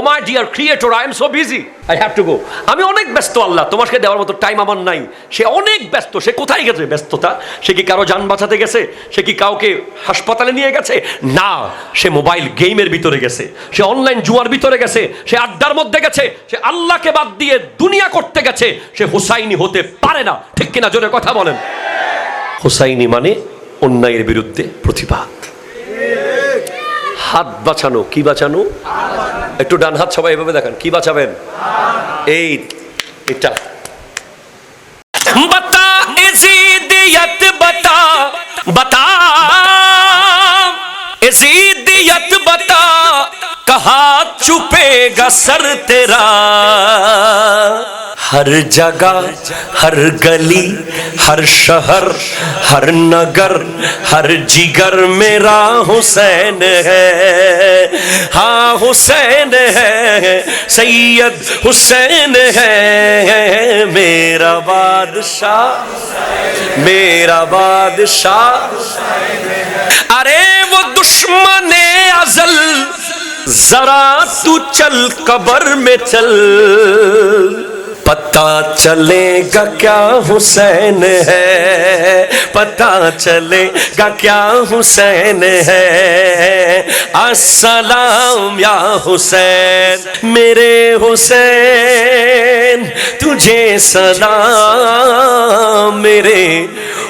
My dear creator, I am so busy, I have to go. আমি অনেক ব্যস্ত, আল্লাহ তোমাকে দেওয়ার মতো টাইম আমার নাই। সে অনেক ব্যস্ত। সে কোথায় গেছে ব্যস্ততা? সে কি কারো যান বাঁচাতে গেছে? সে কি কাউকে হাসপাতালে নিয়ে গেছে? না, সে মোবাইল গেমের ভিতরে গেছে, সে অনলাইন জুয়ার ভিতরে গেছে, সে আড্ডার মধ্যে গেছে, সে আল্লাহকে বাদ দিয়ে দুনিয়া করতে গেছে। সে হুসাইনি হতে পারে না। ঠিক কিনা? জোরে কথা বলেন। হুসাইনি মানে অন্যায়ের বিরুদ্ধে প্রতিবাদ। হাত বাঁচানো। কি বাঁচানো? একটু ডান হাত সবাই এভাবে দেখান। কি বাঁচাবেন? এই এটা বতা এজিদিয়ত বতা বতা এজিদিয়ত বতা কহা চুপেগা সর তেরা हर जगह हर गली हर शहर हर नगर हर जिगर मेरा हुसैन है, हाँ हुसैन है, सैयद हुसैन है, मेरा बादशाह मेरा बादशाह। अरे वो दुश्मने अज़ल जरा तू चल कब्र में चल, पता चलेगा क्या हुसैन है, पता चलेगा क्या हुसैन है। अस्सलाम या हुसैन मेरे हुसैन, तुझे सलाम मेरे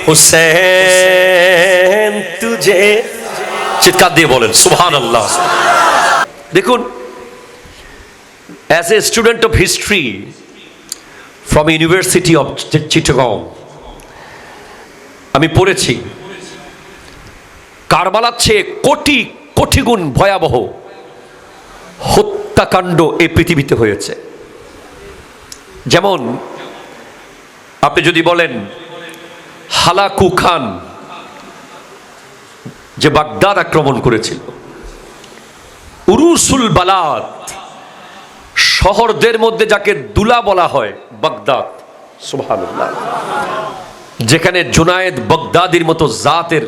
हुसैन, तुझे। চিৎকার দিয়ে বলেন সুবহানাল্লাহ। দেখুন, as a student of history from University of Chittagong আমি পড়েছি কারবালার চেয়ে কোটি কোটি গুণ ভয়াবহ হত্যাকাণ্ড এই পৃথিবীতে হয়েছে। যেমন আপনি যদি বলেন হালাকু খান যে বাগদাদ আক্রমণ করেছিল, উরুসুল বালাদ শহরদের মধ্যে যাকে দুলা বলা হয় বাগদাদ, সুবহানাল্লাহ, যেখানে জুনায়েদ বাগদাদির মতো জাতের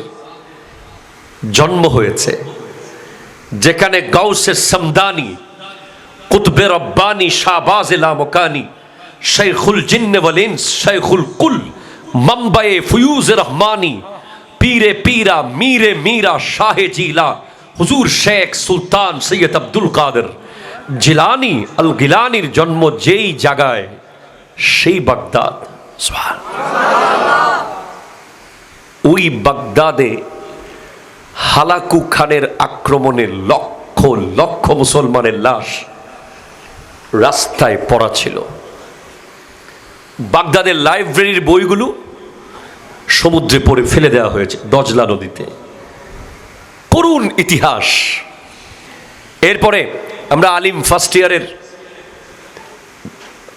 জন্ম হয়েছে, যেখানে গাউসে সমদানি, কুতবে রব্বানি, শাহবাজ লামকানি, শেখুল জিন্নে ওয়াল ইনস, শেখুল কুল, মামবায়ে ফুয়ুজ রহমানি, পীরে পীরা, মীরে মীরা, শাহে জিলা, হুজুর শেখ সুলতান সৈয়দ আব্দুল কাদের জিলানি আল গিলানির জন্ম যেই জায়গায়, সেই বাগদাদ। ওই বাগদাদে হালাকু খানের আক্রমণে লক্ষ লক্ষ মুসলমানের লাশ রাস্তায় পড়া ছিল। বাগদাদের লাইব্রেরির বইগুলো সমুদ্রে পড়ে ফেলে দেওয়া হয়েছে, দজলা নদীতে। করুণ ইতিহাস। এরপরে আমরা আলিম ফার্স্ট ইয়ারের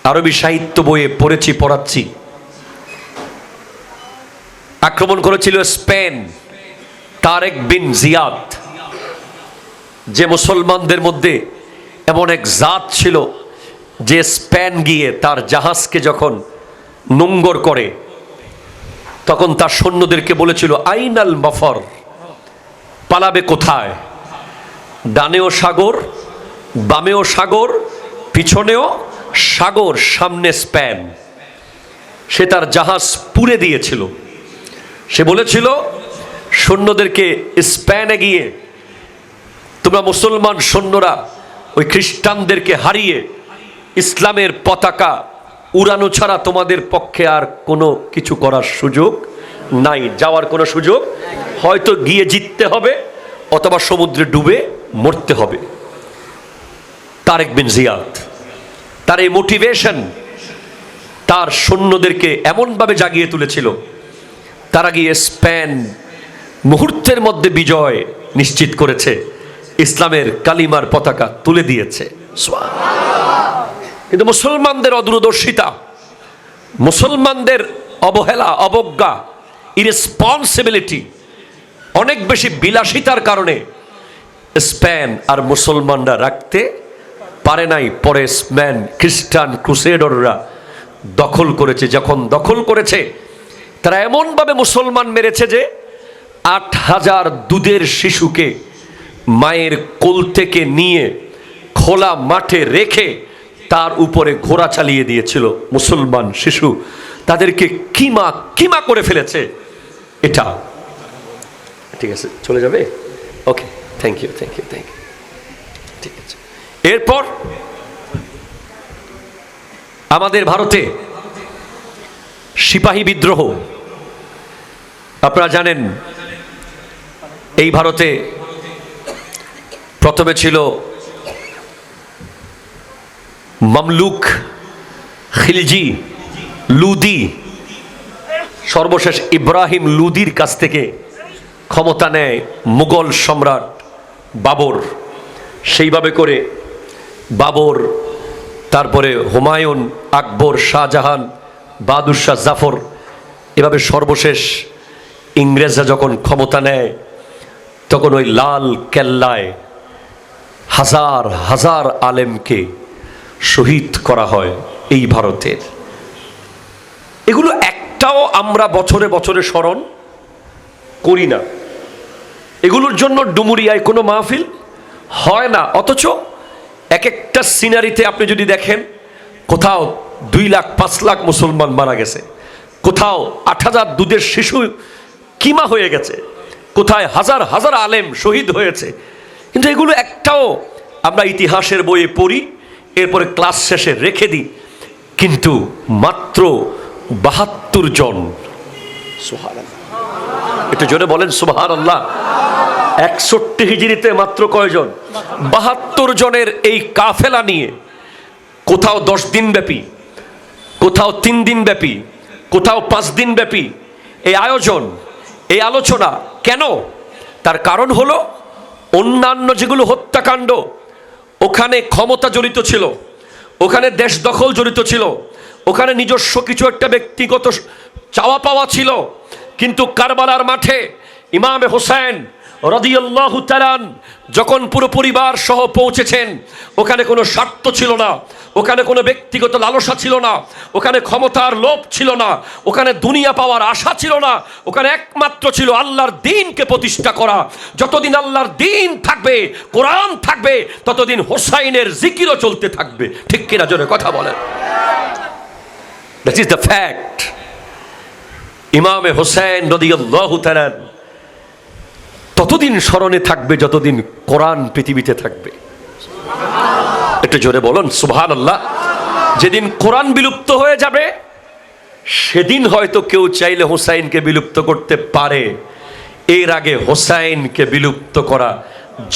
আরবি সাহিত্য বইয়ে পড়েছি, পড়াচ্ছি, আক্রমণ করেছিল স্পেন, তারেক বিন জিয়াদ, যে মুসলমানদের মধ্যে এমন এক জাত ছিল যে স্পেন গিয়ে তার জাহাজকে যখন নোঙ্গর করে তখন তার সৈন্যদেরকে বলেছিল আইনাল মাফর, পালাবে কোথায়? ডানেও সাগর, বামেও সাগর, পিছনেও সাগর, সামনে স্পেন। সে তার জাহাজ পুড়ে দিয়েছিল। সে বলেছিল সৈন্যদেরকে স্পেনে গিয়ে তোমরা মুসলমান সৈন্যরা ওই খ্রিস্টানদেরকে হারিয়ে ইসলামের পতাকা উড়ানো ছাড়া তোমাদের পক্ষে আর কোনো কিছু করার সুযোগ নাই, যাওয়ার কোনো সুযোগ, হয়তো গিয়ে জিততে হবে অথবা সমুদ্রে ডুবে মরতে হবে। তারেক বিন জিয়াদ তার এই মোটিভেশন তার সৈন্যদেরকে এমনভাবে জাগিয়ে তুলেছিল, তারা গিয়ে স্পেন মুহূর্তের মধ্যে বিজয় নিশ্চিত করেছে, ইসলামের কালিমার পতাকা তুলে দিয়েছে। কিন্তু মুসলমানদের অদূরদর্শিতা, মুসলমানদের অবহেলা, অবজ্ঞা, ইরেসপন্সিবিলিটি, অনেক বেশি বিলাসিতার কারণে স্পেন আর মুসলমানরা রাখতে পারে নাই। পরে স্পেন খ্রিস্টান ক্রুসেডাররা দখল করেছে। যখন দখল করেছে তারা এমনভাবে মুসলমান মেরেছে যে 8000 দুধের শিশুকে মায়ের কোল থেকে নিয়ে খোলা মাঠে রেখে তার উপরে ঘোড়া চালিয়ে দিয়েছিল মুসলমান শিশু, তাদেরকে কিমা কিমা করে ফেলেছে। এটা ঠিক আছে, চলে যাবে? Okay, thank you, thank you, thank you. ঠিক আছে, এরপর আমাদের ভারতে সিপাহী বিদ্রোহ, আপনারা জানেন এই ভারতে প্রথমে ছিল মামলুক, খিলজি, লুদি, সর্বশেষ ইব্রাহিম লুদির কাছ থেকে ক্ষমতা নেয় মুঘল সম্রাট বাবর। সেইভাবে করে বাবর, তারপরে হুমায়ুন, আকবর, শাহজাহান, বাহাদুর শাহ জাফর, এভাবে সর্বশেষ ইংরেজরা যখন ক্ষমতা নেয় তখন ওই লাল কেল্লায় হাজার হাজার আলেমকে শহীদ করা হয় এই ভারতের। এগুলো একটাও আমরা বছরে বছরে স্মরণ করি না, এগুলোর জন্য ডুমুরিয়ায় কোনো মাহফিল হয় না। অথচ এক একটা সিনারিতে আপনি যদি দেখেন, কোথাও 2 লাখ 5 লাখ মুসলমান মারা গেছে, কোথাও 8,000 দুধের শিশু কিমা হয়ে গেছে, কোথায় হাজার হাজার আলেম শহীদ হয়েছে, কিন্তু এগুলো একটাও আমরা ইতিহাসের বইয়ে পড়ি, এরপরে ক্লাস শেষে রেখে দিই। কিন্তু মাত্র 72 জন, সুবহানাল্লাহ, একটু জোরে বলেন সুবহানাল্লাহ। 61 হিজরিতে মাত্র কয়জন? 72 জনের এই কাফেলা নিয়ে কোথাও 10 দিন ব্যাপী, কোথাও 3 দিন ব্যাপী, কোথাও 5 দিন ব্যাপী এই আয়োজন, এই আলোচনা। কেন? তার কারণ হলো অন্যান্য যেগুলো হত্যাকাণ্ড, ওখানে ক্ষমতা জড়িত ছিল, ওখানে দেশ দখল জড়িত ছিল, ওখানে নিজস্ব কিছু একটা ব্যক্তিগত চাওয়া পাওয়া ছিল। কিন্তু কারবালার মাঠে ইমামে হোসেন রাদিয়াল্লাহু তাআলা যখন পুরো পরিবার সহ পৌঁছেছেন, ওখানে কোনো স্বার্থ ছিল না, ওখানে কোনো ব্যক্তিগত লালসা ছিল না, ওখানে ক্ষমতার লোভ ছিল না, ওখানে দুনিয়া পাওয়ার আশা ছিল না, ওখানে একমাত্র ছিল আল্লাহর দ্বীনকে প্রতিষ্ঠা করা। যতদিন আল্লাহর দ্বীন থাকবে, কোরআন থাকবে, ততদিন হোসাইনের জিকিরও চলতে থাকবে। ঠিক কিনা জোরে কথা বলেন? That is the fact. ইমামে হোসেন রাদিয়াল্লাহু তাআলা ততদিন স্মরণে থাকবে যতদিন কোরআন পৃথিবীতে থাকবে। একটু জোরে বলুন সুবহানাল্লাহ। যেদিন কোরআন বিলুপ্ত হয়ে যাবে, সেদিন হয়তো কেউ চাইলে হোসাইনকে বিলুপ্ত করতে পারে, এর আগে হোসাইনকে বিলুপ্ত করা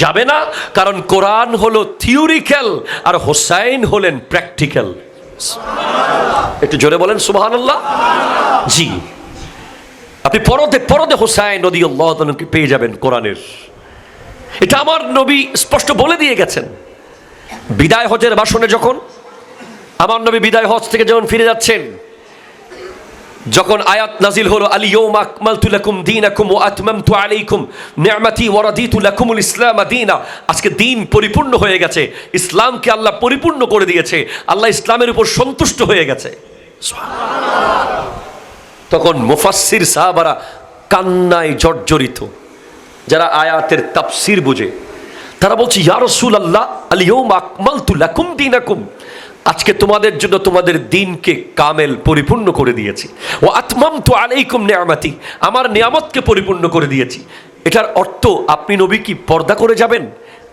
যাবে না। কারণ কোরআন হলো থিওরিক্যাল আর হোসাইন হলেন প্র্যাকটিক্যাল। একটু জোরে বলেন সুবহানাল্লাহ। জি, আপনি পরদে পরদে হোসাইন রাদিয়াল্লাহু তাআলাকে পেয়ে যাবেন কোরআনের। এটা আমার নবী স্পষ্ট বলে দিয়ে গেছেন। বিদায় হজের ভাষণে যখন আমার নবী বিদায় হজ থেকে যখন ফিরে যাচ্ছেন, যখন আয়াত নাজিল হলো আল-ইয়াওমা আকমালতু লাকুম দীনাকুম ওয়া আতমামতু আলাইকুম নি'মাতি ওয়া রাদিতু লাকুমুল ইসলাম দীনা, আজকে দিন পরিপূর্ণ হয়ে গেছে, ইসলামকে আল্লাহ পরিপূর্ণ করে দিয়েছে, আল্লাহ ইসলামের উপর সন্তুষ্ট হয়ে গেছে। তখন মুফাসসির সাহাবারা কান্নায় জর্জরিত, যারা আয়াতের তাফসীর বুঝে, তারা বলছে ইয়া রাসূলুল্লাহ আল-ইয়াওমা আকমালতু লাকুম দীনাকুম, আজকে তোমাদের জন্য তোমাদের দ্বীনকে কামেল পরিপূর্ণ করে দিয়েছি, ওয়া আতমামতু আলাইকুম নি'মাতি, আমার নিয়ামতকে পরিপূর্ণ করে দিয়েছি। এটার অর্থ আপনি নবী কি পর্দা করে যাবেন?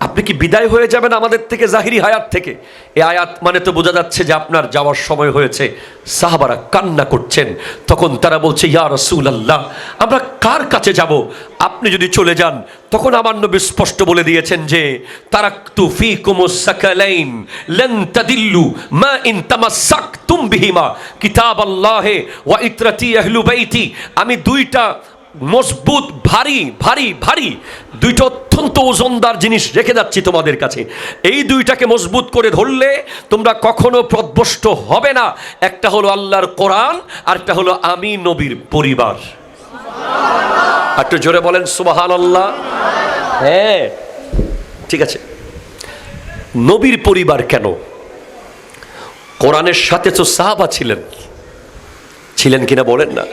আপনি কি বিদায় হয়ে যাবেন আমাদের থেকে, জাহিরি হায়াত থেকে? এই আয়াত মানে তো বোঝা যাচ্ছে যে আপনার যাওয়ার সময় হয়েছে। সাহাবারা কান্না করছেন। তখন তারা বলছে ইয়া রাসূলুল্লাহ, আমরা কার কাছে যাব? আপনি যদি চলে যান, তখন আমার নবী স্পষ্ট বলে দিয়েছেন যে তারাকতু ফীকুমুস সাকালাইন লান তাদিল্লু মা ইন তামাসসাকতুম বিহিমা কিতাবাল্লাহি ওয়া ইতরাতি আহলু বাইতি, আমি দুইটা মজবুত ভারী ভারী ভারী দুইটা অত্যন্ত ওজনদার জিনিস রেখে যাচ্ছি তোমাদের কাছে। এই দুইটাকে মজবুত করে ধরলে তোমরা কখনো পথভ্রষ্ট হবে না। একটা হলো আল্লাহর কোরআন, আর একটা হলো আমি নবীর পরিবার। একটু জোরে বলেন সুবহানাল্লাহ। হ্যাঁ, ঠিক আছে। নবীর পরিবার কেন? কোরআনের সাথে তো সাহাবা ছিলেন, ছিলেন কিনা বলেন না?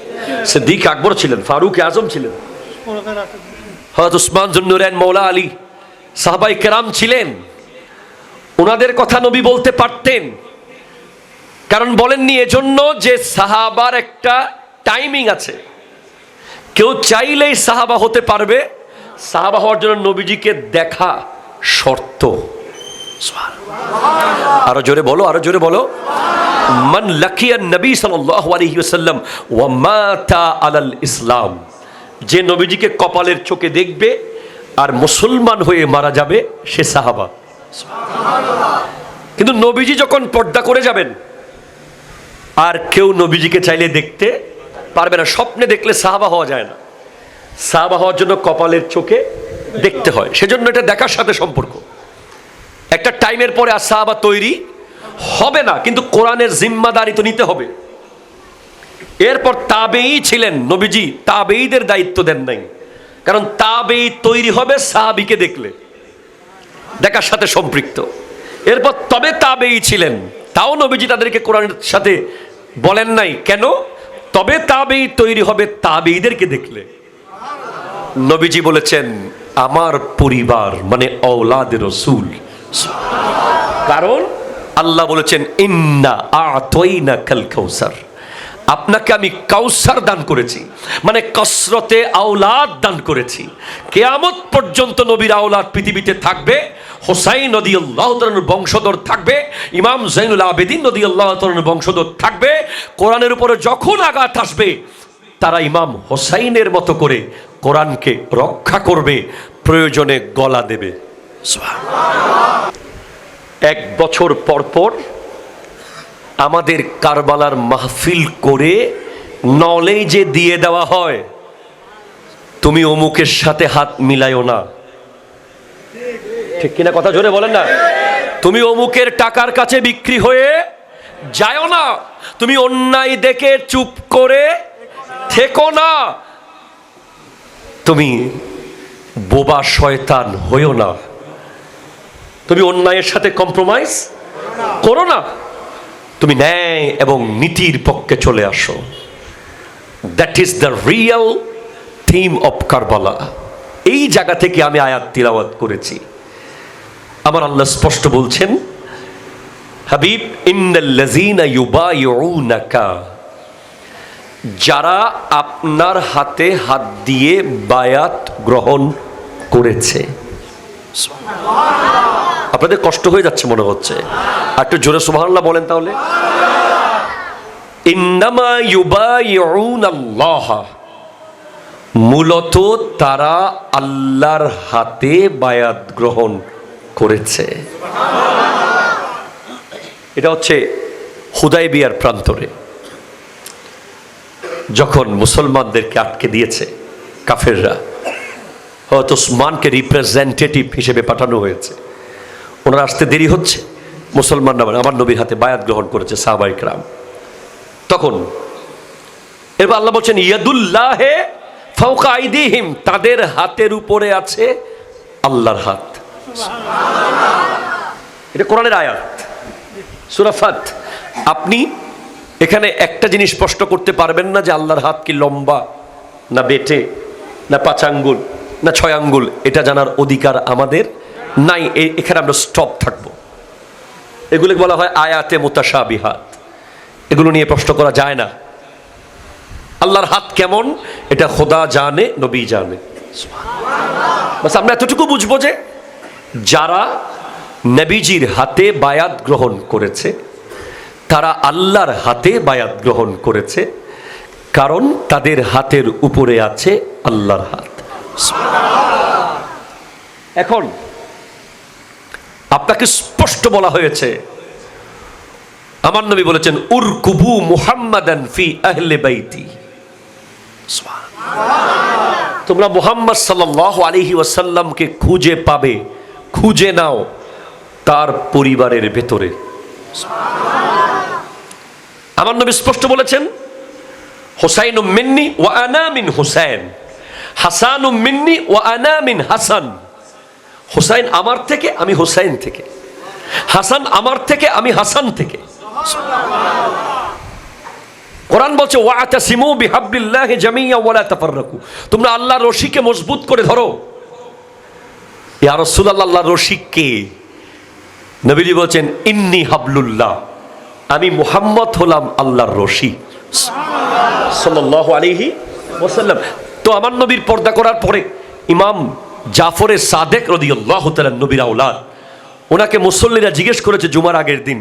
সিদ্দিক আকবর ছিলেন, ফারুক আজম ছিলেন, হযরত উসমান যুন্নুরাইন, মওলা আলী, সাহাবায়ে কেরাম ছিলেন। ওনাদের কথা নবী বলতে পারতেন, কারণ বলেননি এজন্য যে সাহাবার একটা টাইমিং আছে, কেউ চাইলেই সাহাবা হতে পারবে। সাহাবা হওয়ার জন্য নবীজিকে দেখা শর্ত। আরো জোরে বলো, আরো জোরে বলো। মান লাকিয়া নবী সাল্লাল্লাহু আলাইহি ওয়াসাল্লাম ওয়া মাতা আলাল ইসলাম, যে নবীজিকে কপালের চোখে দেখবে আর মুসলমান হয়ে মারা যাবে সে সাহাবা। কিন্তু নবীজি যখন পর্দা করে যাবেন আর কেউ নবীজিকে চাইলে দেখতে পারবে না। স্বপ্নে দেখলে সাহাবা হওয়া যায় না, সাহাবা হওয়ার জন্য কপালের চোখে দেখতে হয়। সেজন্য এটা দেখার সাথে সম্পর্ক। একটা টাইমের পরে আর সাহাবা তৈরি হবে না, কিন্তু কোরআনের জিম্মাদারি তো নিতে হবে। এরপর তাবেই ছিলেন, নবীজি তাবেইদের দায়িত্ব দেন নাই, কারণ তাবেই তৈরি হবে সাহাবীকে দেখলে, দেখার সাথে সম্পৃক্ত। এরপর তবে তাবেই ছিলেন, তাও নবীজি তাদেরকে কোরআনের সাথে বলেন নাই। কেন? তবে তাবেই তৈরি হবে তাবেইদেরকে দেখলে। নবীজি বলেছেন আমার পরিবার মানে আওলাদে রাসূল, কারণ আল্লাহ বলেছেন ইন্না আ'তাইনাকাল কাউসার, আপনাকে আমি কাউসার দান করেছি, মানে কসরতে আওলাদ দান করেছি। কিয়ামত পর্যন্ত নবীর আওলাদ পৃথিবীতে থাকবে। হোসাইন রাদিয়াল্লাহু তাআলার বংশধর থাকবে, ইমাম যাইনুল আবেদিন রাদিয়াল্লাহু তাআলার বংশধর থাকবে। কোরআনের উপরে যখন আঘাত আসবে তারা ইমাম হোসাইনের মতো করে কোরআনকে রক্ষা করবে, প্রয়োজনে গলা দেবে। এক বছর পর পর আমাদের কারবালার মাহফিল করে নলেজে দিয়ে দেওয়া হয়, তুমি অমুকের সাথে হাত মিলাইও না। ঠিক কিনা? কথা জোরে বলেন না। তুমি অমুকের টাকার কাছে বিক্রি হয়ে যাও না, তুমি অন্যায় দেখে চুপ করে থেকো না, তুমি বোবা শয়তান হইও না, তুমি অন্যায়ের সাথে কম্প্রোমাইজ করো না, তুমি ন্যায় এবং নীতির পক্ষে চলে আসো। That is the real theme of Karbala. এই জায়গা থেকে আমি আয়াত তিলাওয়াত করেছি। আমার আল্লাহ স্পষ্ট বলছেন, হাবিব ইন্নাল্লাযীনা ইউবাইউনাকা, যারা আপনার হাতে হাত দিয়ে বায়াত গ্রহণ করেছে। আপনাদের কষ্ট হয়ে যাচ্ছে মনে হচ্ছে, আর একটু জোরে সুবহানাল্লাহ বলেন তাহলে। ইন্নামা ইউবাইউনাল্লাহ, মূলত তারা আল্লাহর হাতে বায়াত গ্রহণ করেছে। এটা হচ্ছে হুদায়বিয়ার প্রান্তরে, যখন মুসলমানদেরকে আটকে দিয়েছে কাফেররা, হয়তো ওসমানকে রিপ্রেজেন্টেটিভ হিসেবে পাঠানো হয়েছে, ওনারা আসতে দেরি হচ্ছে, মুসলমানরা আমার নবীর হাতে বায়াত গ্রহণ করেছে সাহাবায়ে কেরাম। তখন এরপর আল্লাহ বলছেন ইয়াদুল্লাহে ফাওকা আইদিহিম, তাদের হাতের উপরে আছে আল্লাহর হাত। এটা কোরআনের আয়াত, সূরা ফাত। আপনি এখানে একটা জিনিস স্পষ্ট করতে পারবেন না যে আল্লাহর হাত কি লম্বা না বেটে না 5 আঙ্গুল না 6 আঙ্গুল, এটা জানার অধিকার আমাদের নাই। এখানে আমরা স্টপ থাকবো। এগুলো বলা হয় আয়াতে মুতাশাবিহাত, এগুলো নিয়ে প্রশ্ন করা যায় না। আল্লাহর হাত কেমন এটা খোদা জানে, নবী জানে। বাস আমরা এতটুকু বুঝবো যে যারা নবীজির হাতে বায়াত গ্রহণ করেছে তারা আল্লাহর হাতে বায়াত গ্রহণ করেছে, কারণ তাদের হাতের উপরে আছে আল্লাহর হাত। এখন আপনাকে স্পষ্ট বলা হয়েছে, আমার নবী বলেছেন উরকুবু মুহাম্মাদান ফি আহলি বাইতি, তোমরা মুহাম্মদ সাল্লাল্লাহু আলাইহি ওয়াসাল্লামকে খুঁজে পাবে, খুঁজে নাও তার পরিবারের ভেতরে। আমার নবী স্পষ্ট বলেছেন হুসাইনুম মিন্নি ওয়া আনা মিন হুসাইন, হাসানুম মিন্নি ওয়া আনা মিন হাসান। হুসাইন আমার থেকে, আমি হুসাইন থেকে, হাসান আমার থেকে, আমি হাসান থেকে। কোরআন বলছে ওয়াতাসিমু বিহাবলিল্লাহি জামিয়া ওয়া লা তাফাররাকু, তোমরা আল্লাহর রশিকে মজবুত করে ধরো। ইয়া রাসূলুল্লাহ, আল্লাহর রশি কে? নবীজি বলছেন ইন্নী হাবলুল্লাহ, আমি মুহাম্মদ হলাম আল্লাহর রশি সাল্লাল্লাহু আলাইহি ওয়াসাল্লাম। তো আমার নবীর পর্দা করার পরে ইমাম জাফরে সাদেক রাদিয়াল্লাহু তাআলা নবীর আওলাদ, ওনাকে মুসল্লিরা জিজ্ঞেস করেছে জুমার আগের দিন,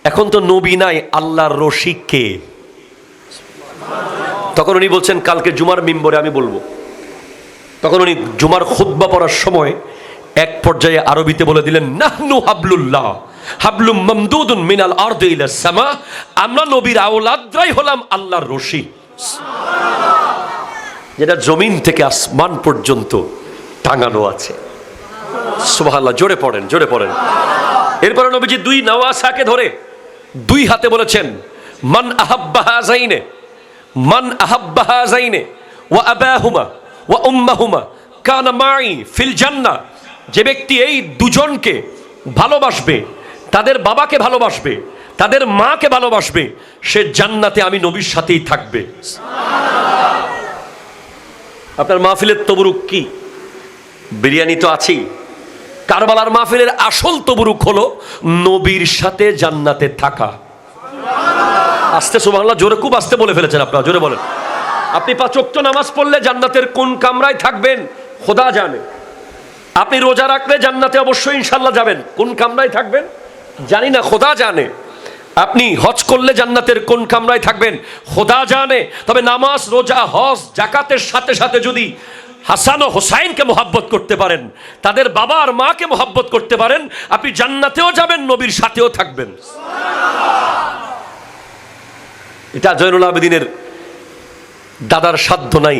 এখন তো নবী নাই, আল্লাহর রশি কে? তখন উনি বলছেন কালকে জুমার মিম্বরে আমি বলবো। তখন উনি জুমার খুতবা পড়ার সময় এক পর্যায়ে আরবিতে বলে দিলেন নাহনু হাবলুল্লাহ হাবলুম মামদুদুন মিনাল আরদি ইলাস সামা, আমরা নবীর আওলাদরাই হলাম আল্লাহর রশি, যেটা জমিন থেকে আসমান পর্যন্ত টাঙানো আছে। সুবহানাল্লাহ, জোরে পড়েন, জোরে পড়েন। এরপরে নবীজি দুই নওয়াসাকে ধরে দুই হাতে বলেছেন মান আহাব্বা হাযাইনে, মান আহাব্বা হাযাইনে ওয়া আবাহুমা ওয়া উম্মাহুমা কানা মাই ফিল জান্নাহ, যে ব্যক্তি এই দুজনকে ভালোবাসবে, তাদের বাবাকে ভালোবাসবে, তাদের মাকে ভালোবাসবে, সে জান্নাতে আমি নবীর সাথেই থাকবে। আপনার মাহফিলের তবরুক কি? বিরিয়ানি তো আছেই। কারবালার মাহফিলের আসল তবরুক হলো নবীর সাথে জান্নাতে থাকা। আস্তে সুবহানাল্লাহ, জোরে, খুব আস্তে বলে ফেলেছেন আপনারা, জোরে বলেন। আপনি 5 ওয়াক্ত নামাজ পড়লে জান্নাতের কোন কামরায় থাকবেন খোদা জানে। আপনি রোজা রাখলে জান্নাতে অবশ্যই ইনশাআল্লাহ যাবেন, কোন কামরায় থাকবেন জানি না, খোদা জানে। আপনি হজ করলে জান্নাতের কোন কামরায় থাকবেন খোদা জানে। তবে নামাজ, রোজা, হজ, যাকাতের সাথে সাথে যদি হাসান ও হোসাইনকে মোহাব্বত করতে পারেন, তাদের বাবা আর মাকে মোহাব্বত করতে পারেন, আপনি জান্নাতেও যাবেন, নবীর সাথেও থাকবেন। এটা জয়নুল আবেদিনের দাদার সাধ্য নাই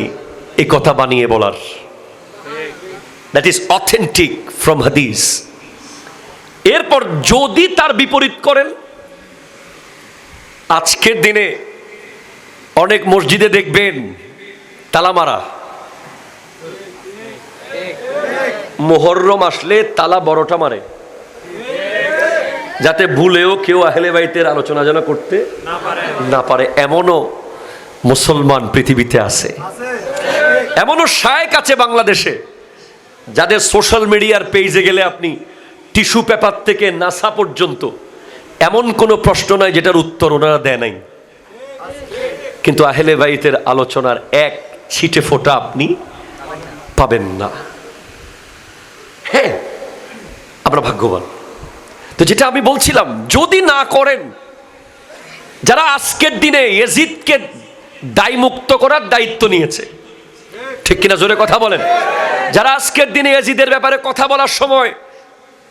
এই কথা বানিয়ে বলার। দ্যাট ইজ অথেন্টিক ফ্রম হাদিস। এরপর যদি তার বিপরীত করেন, আজকের দিনে অনেক মসজিদে দেখবেন তালা মারা, মুহররম আসলে তালা বড়টা মারে, যাতে ভুলেও কেউ আহলে বাইতের আলোচনা যেন করতে না পারে। এমনও মুসলমান পৃথিবীতে আছে, এমনও শায়েখ আছে বাংলাদেশে, যাদের সোশ্যাল মিডিয়ার পেজে গেলে আপনি টিস্যু পেপার থেকে নাসা পর্যন্ত এমন কোনো প্রশ্ন নাই যেটার উত্তর ওনারা দেয় নাই, কিন্তু আহলে বাইতের আলোচনার এক ছিটে ফোঁটা আপনি পাবেন না। হ্যাঁ, আমরা ভাগ্যবান। তো যেটা আমি বলছিলাম, যদি না করেন, যারা আজকের দিনে ইয়াজিদকে দায়মুক্ত করার দায়িত্ব নিয়েছে, ঠিক কিনা জোরে কথা বলেন, যারা আজকের দিনে ইয়াজিদের ব্যাপারে কথা বলার সময়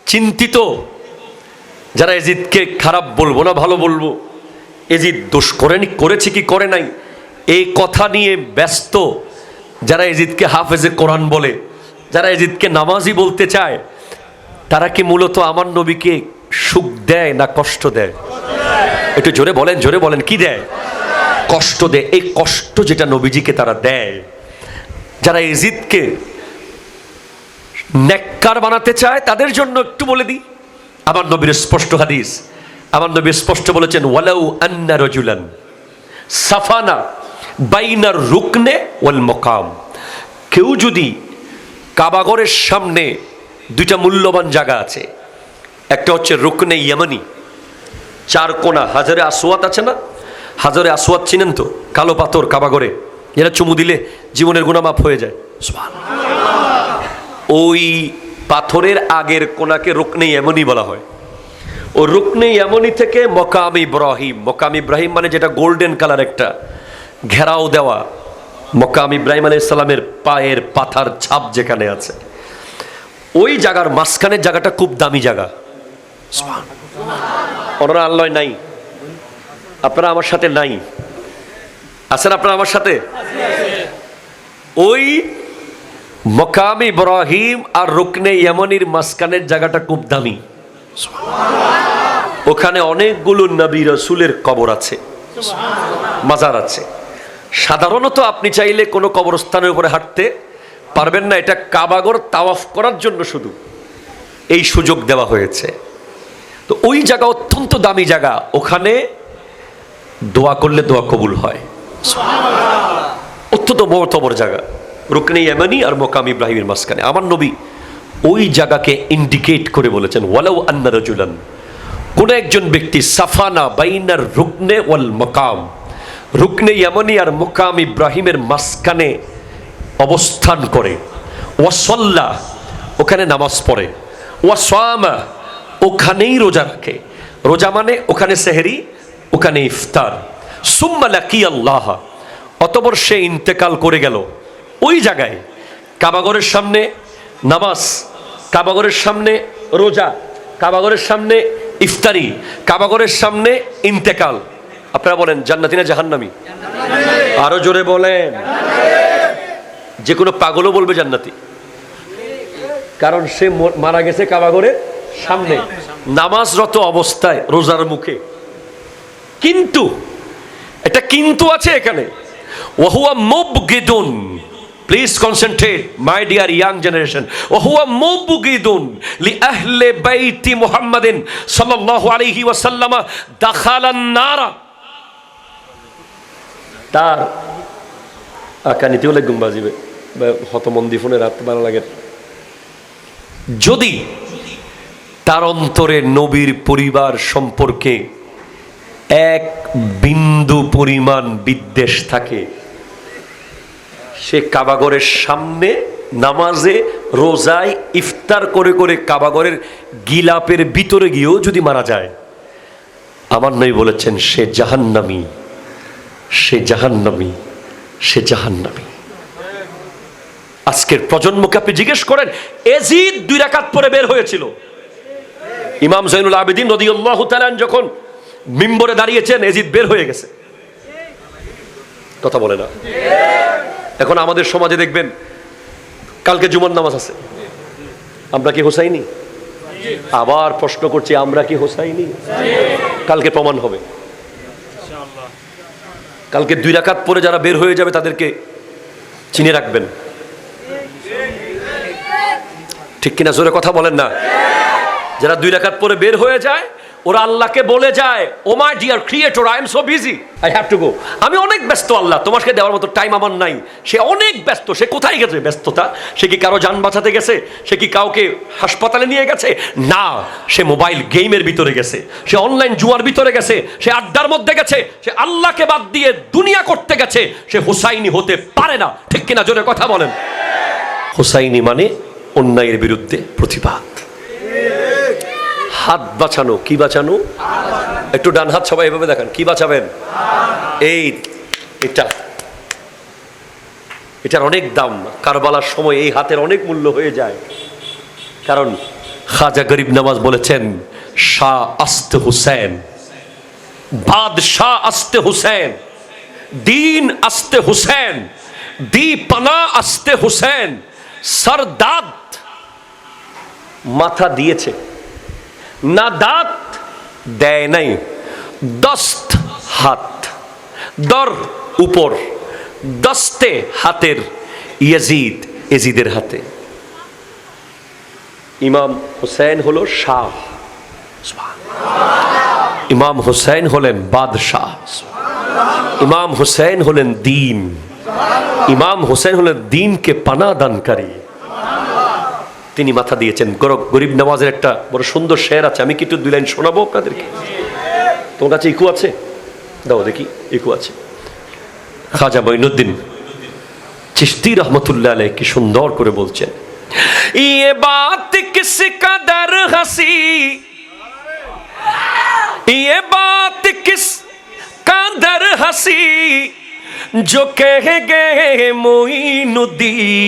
চিন্তিত, যারা ইয়াজিদকে খারাপ বলবো না ভালো বলবো, ইয়াজিদ দোষ করেছে কি করে নাই এই কথা নিয়ে ব্যস্ত, যারা ইয়াজিদকে হাফেজে কোরআন বলে, যারা ইয়াজিদকে নামাজি বলতে চায়, তারা কি মূলত আমার নবীকে সুখ দেয় না কষ্ট দেয়? একটু জোরে বলেন, জোরে বলেন, কি দেয়? কষ্ট দেয়। এই কষ্ট যেটা নবীজিকে তারা দেয়, যারা ইয়াজিদকে নেককার বানাতে চায়, তাদের জন্য একটু বলে দিই, আমার নবীর স্পষ্ট হাদিস, আমার নবী স্পষ্ট বলেছেন ওয়ালাউ আন্না রাজুলান সাফানা বাইনার রুকনে ওয়াল মাকাম, কেউ যদি কাবাগরের সামনে দুইটা মূল্যবান জায়গা আছে, একটা হচ্ছে রুকনে ইয়ামানি, 4 কোণা, হাজারে আসওয়াত আছে না, হাজারে আসওয়াত চিনেন তো, কালো পাথর কাবাগরে, যেটা চুমু দিলে জীবনের গুনাহ মাফ হয়ে যায়। ওই পাথরের আগের কোণাকে রুকনে ইয়ামানি বলা হয়। ও রুকনে ইয়ামানি থেকে মকাম ইব্রাহিম, মকাম ইব্রাহিম মানে যেটা গোল্ডেন কালার একটা ঘেরাও দেওয়া, মকাম ইব্রাহিম আলাইহিস সালামের পায়ের পাথার ছাপ যেখানে আছে, ওই জায়গার মাঝখানের জায়গাটা খুব দামি জায়গা। ওনারা আল্লাহ নাই, আপনারা আমার সাথে নাই, আছেন আপনারা আমার সাথে? ওই মকাম ইব্রাহিম আর রুকনে ইয়ামানির মাঝখানের জায়গাটা খুব দামি। ওখানে অনেকগুলো নবী রাসূলের কবর আছে, মাজার আছে। সাধারণত আপনি চাইলে কোনো কবরস্থানের উপরে হাঁটতে পারবেন না, এটা কাবাগর তাওয়াফ করার জন্য শুধু এই সুযোগ দেওয়া হয়েছে। তো ওই জায়গা অত্যন্ত দামি জায়গা, ওখানে দোয়া করলে দোয়া কবুল হয়। অত্যন্ত মোতবর জায়গা, রুকনে ইয়ামানি আর মকাম ইব্রাহিমের মাঝখানে। আমার নবী ওই জায়গাকে ইন্ডিকেট করে বলেছেন ওয়ালাউ আন্না রাজুলান, কোন একজন ব্যক্তি সাফানা বাইনার রুকনে ওয়াল মাকাম, রুকনে ইয়ামানি আর মুকাম ইব্রাহিমের মাঝখানে অবস্থান করে, ওয়াসল্লা ওখানে নামাজ পড়ে, ওয়াসামা ওখানেই রোজা রাখে, রোজা মানে ওখানে সেহরি ওখানে ইফতার, সুম্মা লাকি আল্লাহ, অতঃপর সে ইন্তেকাল করে গেল ওই জায়গায়, কাবাগরের সামনে নামাজ, কাবাগরের সামনে রোজা, কাবাগরের সামনে ইফতারি, কাবাগরের সামনে ইন্তেকাল, আপনারা বলেন জান্নাতি না জাহান্নামী? আরো জোরে বলেন। যে কোনো পাগলও বলবে জান্নাতি, কারণ সে মারা গেছে কাবাগরের সামনে নামাজরত অবস্থায় রোজার মুখে। কিন্তু এটা কিন্তু আছে এখানে, ওয়াহুয়া মুবগিদুন, please concentrate my dear young generation, ওয়াহুয়া মুবগিদুন লিআহলি বাইতি মুহাম্মাদিন সাল্লাল্লাহু আলাইহি ওয়াসাল্লাম দাখালান নারা, তার আকানিতেও লেগুম বাজিবে হতমন্দি ফোনে রাত ভালো লাগে, যদি তার অন্তরে নবীর পরিবার সম্পর্কে এক বিন্দু পরিমাণ বিদ্বেষ থাকে, সে কাবাগরের সামনে নামাজে রোজায় ইফতার করে করে কাবাগরের গিলাপের ভিতরে গিয়েও যদি মারা যায়, আমার নবী বলেছেন সে জাহান্নামী, সে জাহান্নামী, সে জাহান্নামী। আজকের প্রজন্মকে আপনি জিজ্ঞেস করেন, এজিদ 2 রাকাত পরে বের হয়েছিল, ইমাম জৈনুল আবেদিন রাদিয়াল্লাহু তাআলা যখন মিম্বরে দাঁড়িয়েছেন এজিদ বের হয়ে গেছে, কথা বলে না। এখন আমাদের সমাজে দেখবেন কালকে জুমার নামাজ আছে, আমরা কি হোসাইনি? আবার প্রশ্ন করছি, আমরা কি হোসাইনি? কালকে প্রমাণ হবে। কালকে 2 রাকাত পরে যারা বের হয়ে যাবে তাদেরকে চিনে রাখবেন, ঠিক কিনা? জোরে কথা বলেন না। যারা 2 রাকাত পরে বের হয়ে যায় ওরা আল্লাহকে বলে যায়, oh my dear creator, I am so busy, I have to go, আমি অনেক ব্যস্ত আল্লাহ, তোমাকে দেওয়ার মতো টাইম আমার নাই। সে অনেক ব্যস্ত। সে কোথায় গেছে ব্যস্ততা? সে কি কারো জান বাঁচাতে গেছে? সে কি কাউকে হাসপাতালে নিয়ে গেছে? না, সে মোবাইল গেমের ভিতরে গেছে, সে অনলাইন জুয়ার ভিতরে গেছে, সে আড্ডার মধ্যে গেছে, সে আল্লাহকে বাদ দিয়ে দুনিয়া করতে গেছে। সে হুসাইনি হতে পারে না, ঠিক কিনা? জোরে কথা বলেন। হুসাইনি মানে অন্যায়ের বিরুদ্ধে প্রতিবাদ। হাত বাঁচানো, কি বাঁচানো? একটু ডান হাত সবাই এভাবে দেখান, কি বাঁচাবেন? এই এটার অনেক দাম। কারবালার সময় এই হাতের অনেক মূল্য হয়ে যায়, কারণ খাজা গরিব নওয়াজ বলেছেন, শাহ আস্তে হুসেন, বাদশাহ আস্তে হুসেন, দিন আস্তে হুসেন, দি পানা আস্তে হুসেন, সরদাদ মাথা দিয়েছে না, দাঁত দেয় নাই, দস্ত হাত, দর উপর, দস্তে হাতের, ইয়াজিদ এজিদের হাতে। ইমাম হুসাইন হলো শাহ, ইমাম হুসাইন হলেন বাদশাহ, ইমাম হুসাইন হলেন দিন, ইমাম হুসাইন হলেন দিনকে পানা দানকারী। তিনি মাথা দিয়েছেন। গরিব নওয়াজের একটা বড় সুন্দর শের আছে, আমি কি একটু 2 লাইন শোনাবো আপনাদেরকে? তোমার কাছে ইকু আছে? দাও দেখি, ইকু আছে। খাজা মঈনুদ্দিন চিশতি রহমতুল্লাহ আলাইহি কি সুন্দর করে বলছেন, ये बात किस कदर हंसी, ये बात किस कदर हंसी, जो कह गए मोइनुद्दीन,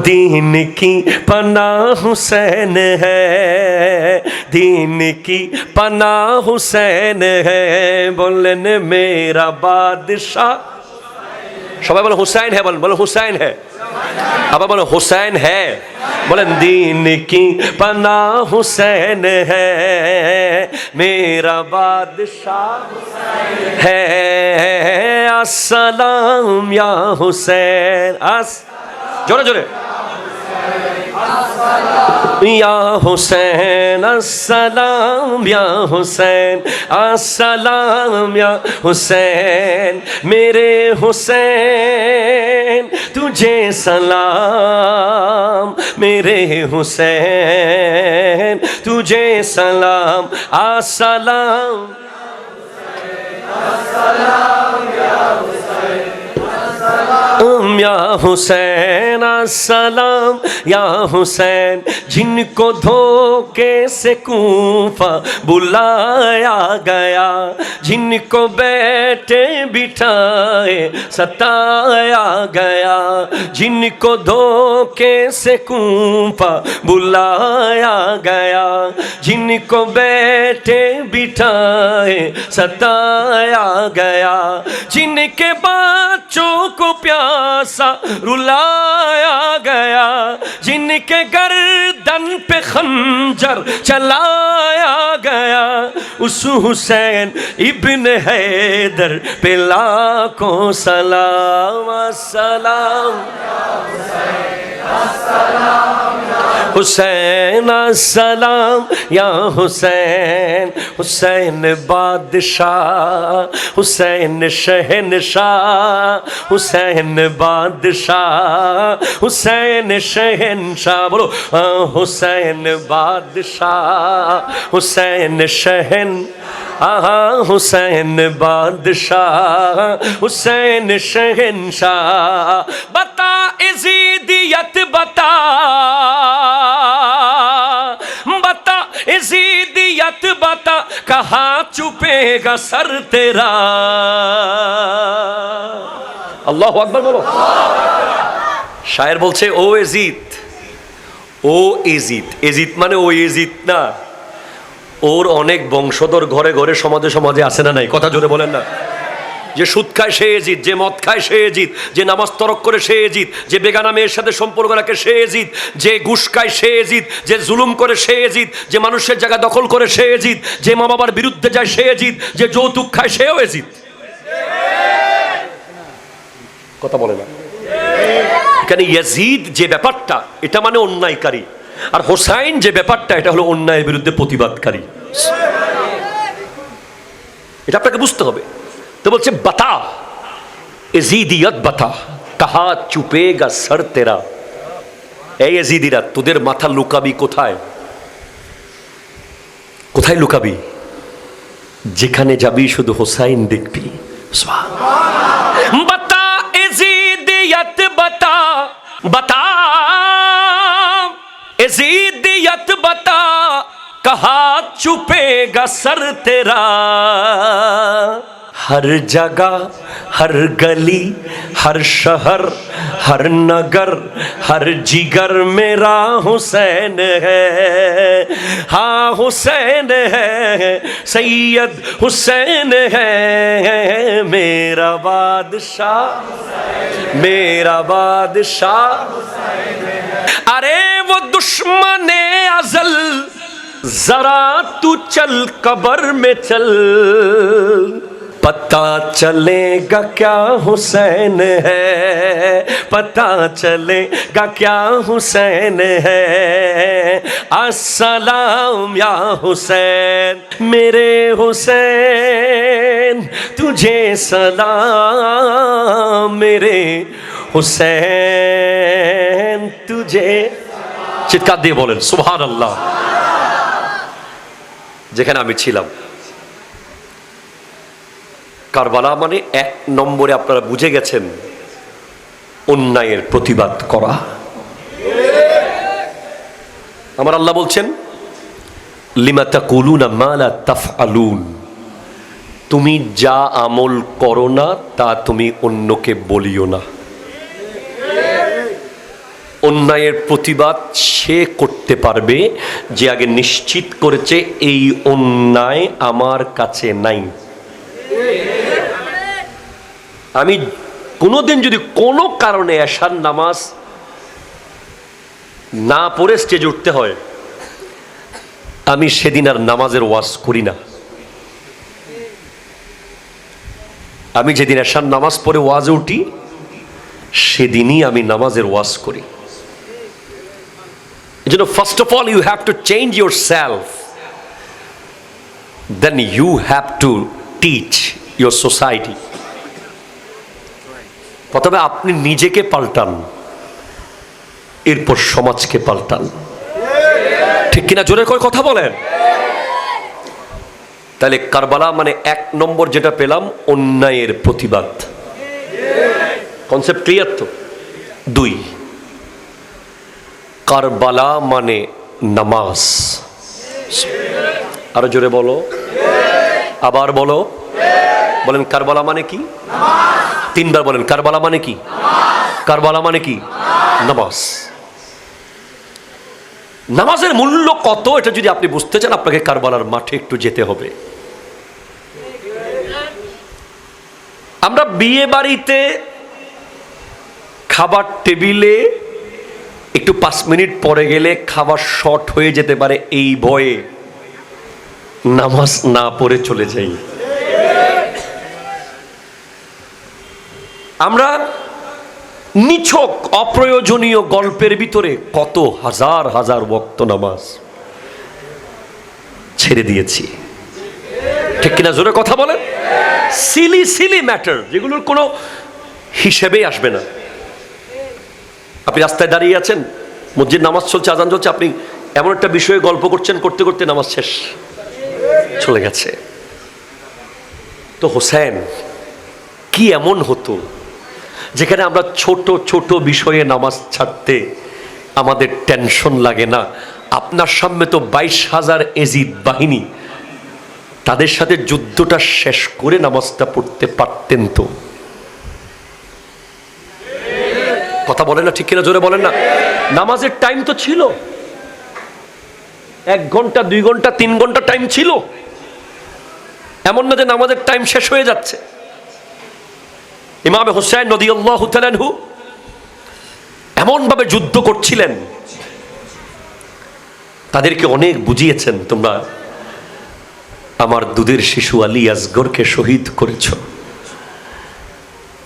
दीन की पनाह हुसैन है, दीन की पनाह हुसैन है, बोलन मेरा बादशाह। সবাই বলো হুসাইন হ্যাঁ, বলো হুসাইন হ্যাঁ, আবার বলো হুসাইন হ্যাঁ, বলেন দিন কি পানা হুসैन है, मेरा बादशाह है, अस्सलाम या हुसैन। জোরে জোরে या हुसैन अस्सलाम या हुसैन अस्सलाम या हुसैन मेरे हुसैन तुझे सलाम मेरे हुसैन तुझे सलाम अस्सलाम या हुसैन अस्सलाम या हुसैन जिनको धोखे से कूफा बुलाया गया जिनको बैठे बिठाए सताया गया जिनको धोखे से कूफा बुलाया गया जिनको बैठे बिठाए सताया गया जिनके बच्चों को प्यासा रुलाया गया जिनके गर्दन पे खंजर चलाया गया उस हुसैन इब्न हैदर पे लाखों सलाम सलाम हुसैन अस्सलाम या हुसैन हुसैन बादशाह हुसैन शहनशाह हुसैन बादशाह हुसैन शहनशाह बोलो हुसैन बादशाह हुसैन शहन हुसैन बादशाह हुसैन शहनशाह बता इज़ीदियत बता बता इज़ीदियत बता कहाँ छुपेगा सर तेरा अल्लाहु अकबर बोलो शायर बोलছে ও এজিদ এজিদ মানে ও এজিদ না ওর অনেক বংশধর ঘরে ঘরে সমাজে সমাজে আছে না নাই কথা জোরে বলেন না যে সুদ খায় সে এজিদ যে মদ খায় সে এজিদ যে নামাজ তরক করে সে এজিদ যে বেগানা মেয়ের সাথে সম্পর্ক রাখে সে এজিদ যে ঘুষ খায় সে এজিদ যে জুলুম করে সে এজিদ যে মানুষের জায়গা দখল করে সে এজিদ যে মা বাবার বিরুদ্ধে যায় সে এজিদ যে যৌতুক খায় সেও এজিদ কথা বলে না এখানে ইয়াজিদ যে ব্যাপারটা এটা মানে অন্যায়কারী আর হোসাইন যে ব্যাপারটা এটা হলো অন্যায়ের বিরুদ্ধে প্রতিবাদকারী এটা আপনাকে বুঝতে হবে তো বলছে বাতা এজিদিয়ত বাতা কাহা চুপেগা সর তেরা এই এজিদিরা তোদের মাথা লুকাবি কোথায় কোথায় লুকাবি যেখানে যাবি শুধু হোসাইন দেখবি সুবহানাল্লাহ বাতা এজিদিয়ত বাতা বাতা एज़ीदियत बता कहाँ छुपेगा सर तेरा हर जगह हर गली हर शहर हर नगर हर जिगर मेरा हुसैन है हाँ हुसैन है सैयद हुसैन है मेरा बादशाह अरे वो दुश्मने अज़ल जरा तू चल कब्र में चल पता चलेगा क्या हुसैन है पता चलेगा क्या हुसैन है अस्सलाम या हुसैन मेरे हुसैन तुझे सलाम मेरे हुसैन तुझे চিৎকার দিয়ে বলেন সুবহানাল্লাহ যেখানে আমি ছিলাম কারবালা মানে এক নম্বরে আপনারা বুঝে গেছেন অন্যায়ের প্রতিবাদ করা আমার আল্লাহ বলছেন লিমা তাকুলুনা মা লা তাফআলুন তুমি যা আমল করো না তা তুমি অন্যকে বলিও না অন্যায়ের প্রতিবাদ সে করতে পারবে যে আগে নিশ্চিত করেছে এই অন্যায় আমার কাছে নাই আমি কোনোদিন যদি কোনো কারণে এশার নামাজ না পড়ে স্টেজে উঠতে হয় আমি সেদিন আর নামাজের ওয়াজ করি না আমি যেদিন এশার নামাজ পড়ে ওয়াজে উঠি সেদিনই আমি নামাজের ওয়াজ করি first of all you have to change yourself, then you have to teach your society. প্রথমে আপনি নিজেকে পাল্টান, এরপর সমাজকে পাল্টান। ঠিক কিনা? জোরে করে কথা বলেন। তাহলে কারবালা মানে 1 নম্বর যেটা পেলাম, অন্যায়ের প্রতিবাদ। কনসেপ্ট ক্লিয়ার তো? 2, কারবালা মানে নামাজ। আরো জোরে বলো, আবার বলো, বলেন কারবালা মানে কি? 3 বার বলেন, কারবালা মানে কি? কারবালা মানে কি? নামাজ। নামাজের মূল্য কত এটা যদি আপনি বুঝতে চান, আপনাকে কারবালার মাঠে একটু যেতে হবে। আমরা বিয়ে বাড়িতে খাবার টেবিলে একটু 5 মিনিট পরে গেলে খাবার শর্ট হয়ে যেতে পারে, এই ভয়ে নামাজ না পড়ে চলে যাই। আমরা নিছক অপ্রয়োজনীয় গল্পের ভিতরে কত হাজার হাজার ওয়াক্ত নামাজ ছেড়ে দিয়েছি। ঠিক কিনা? জোরে কথা বলেন। সিলি সিলি ম্যাটার, যেগুলোর কোনো হিসেবেই আসবে না। আপনি রাস্তায় দাঁড়িয়ে আছেন, মসজিদ নামাজ চলছে, আজান চলছে, আপনি এমন একটা বিষয়ে গল্প করছেন, করতে করতে নামাজ শেষ, চলে গেছে। তো হোসেন কি এমন হতো যেখানে আমরা ছোট ছোট বিষয়ে নামাজ ছাড়তে আমাদের টেনশন লাগে না? আপনার সামনে তো 22,000 এজিদ বাহিনী, তাদের সাথে যুদ্ধটা শেষ করে নামাজটা পড়তে পারতেন তো। কথা বলেন না? ঠিক কিনা? জোরে বলেন না। নামাজের টাইম তো ছিল, 1 ঘন্টা 2 ঘন্টা 3 ঘন্টা টাইম ছিল। এমন না যে নামাজের টাইম শেষ হয়ে যাচ্ছে। ইমাম হুসাইন রাদিয়াল্লাহু তাআলা আনহু এমন ভাবে যুদ্ধ করছিলেন, তাদেরকে অনেক বুঝিয়েছেন, তোমরা আমার দুধের শিশু আলী আসগরকে শহীদ করেছ,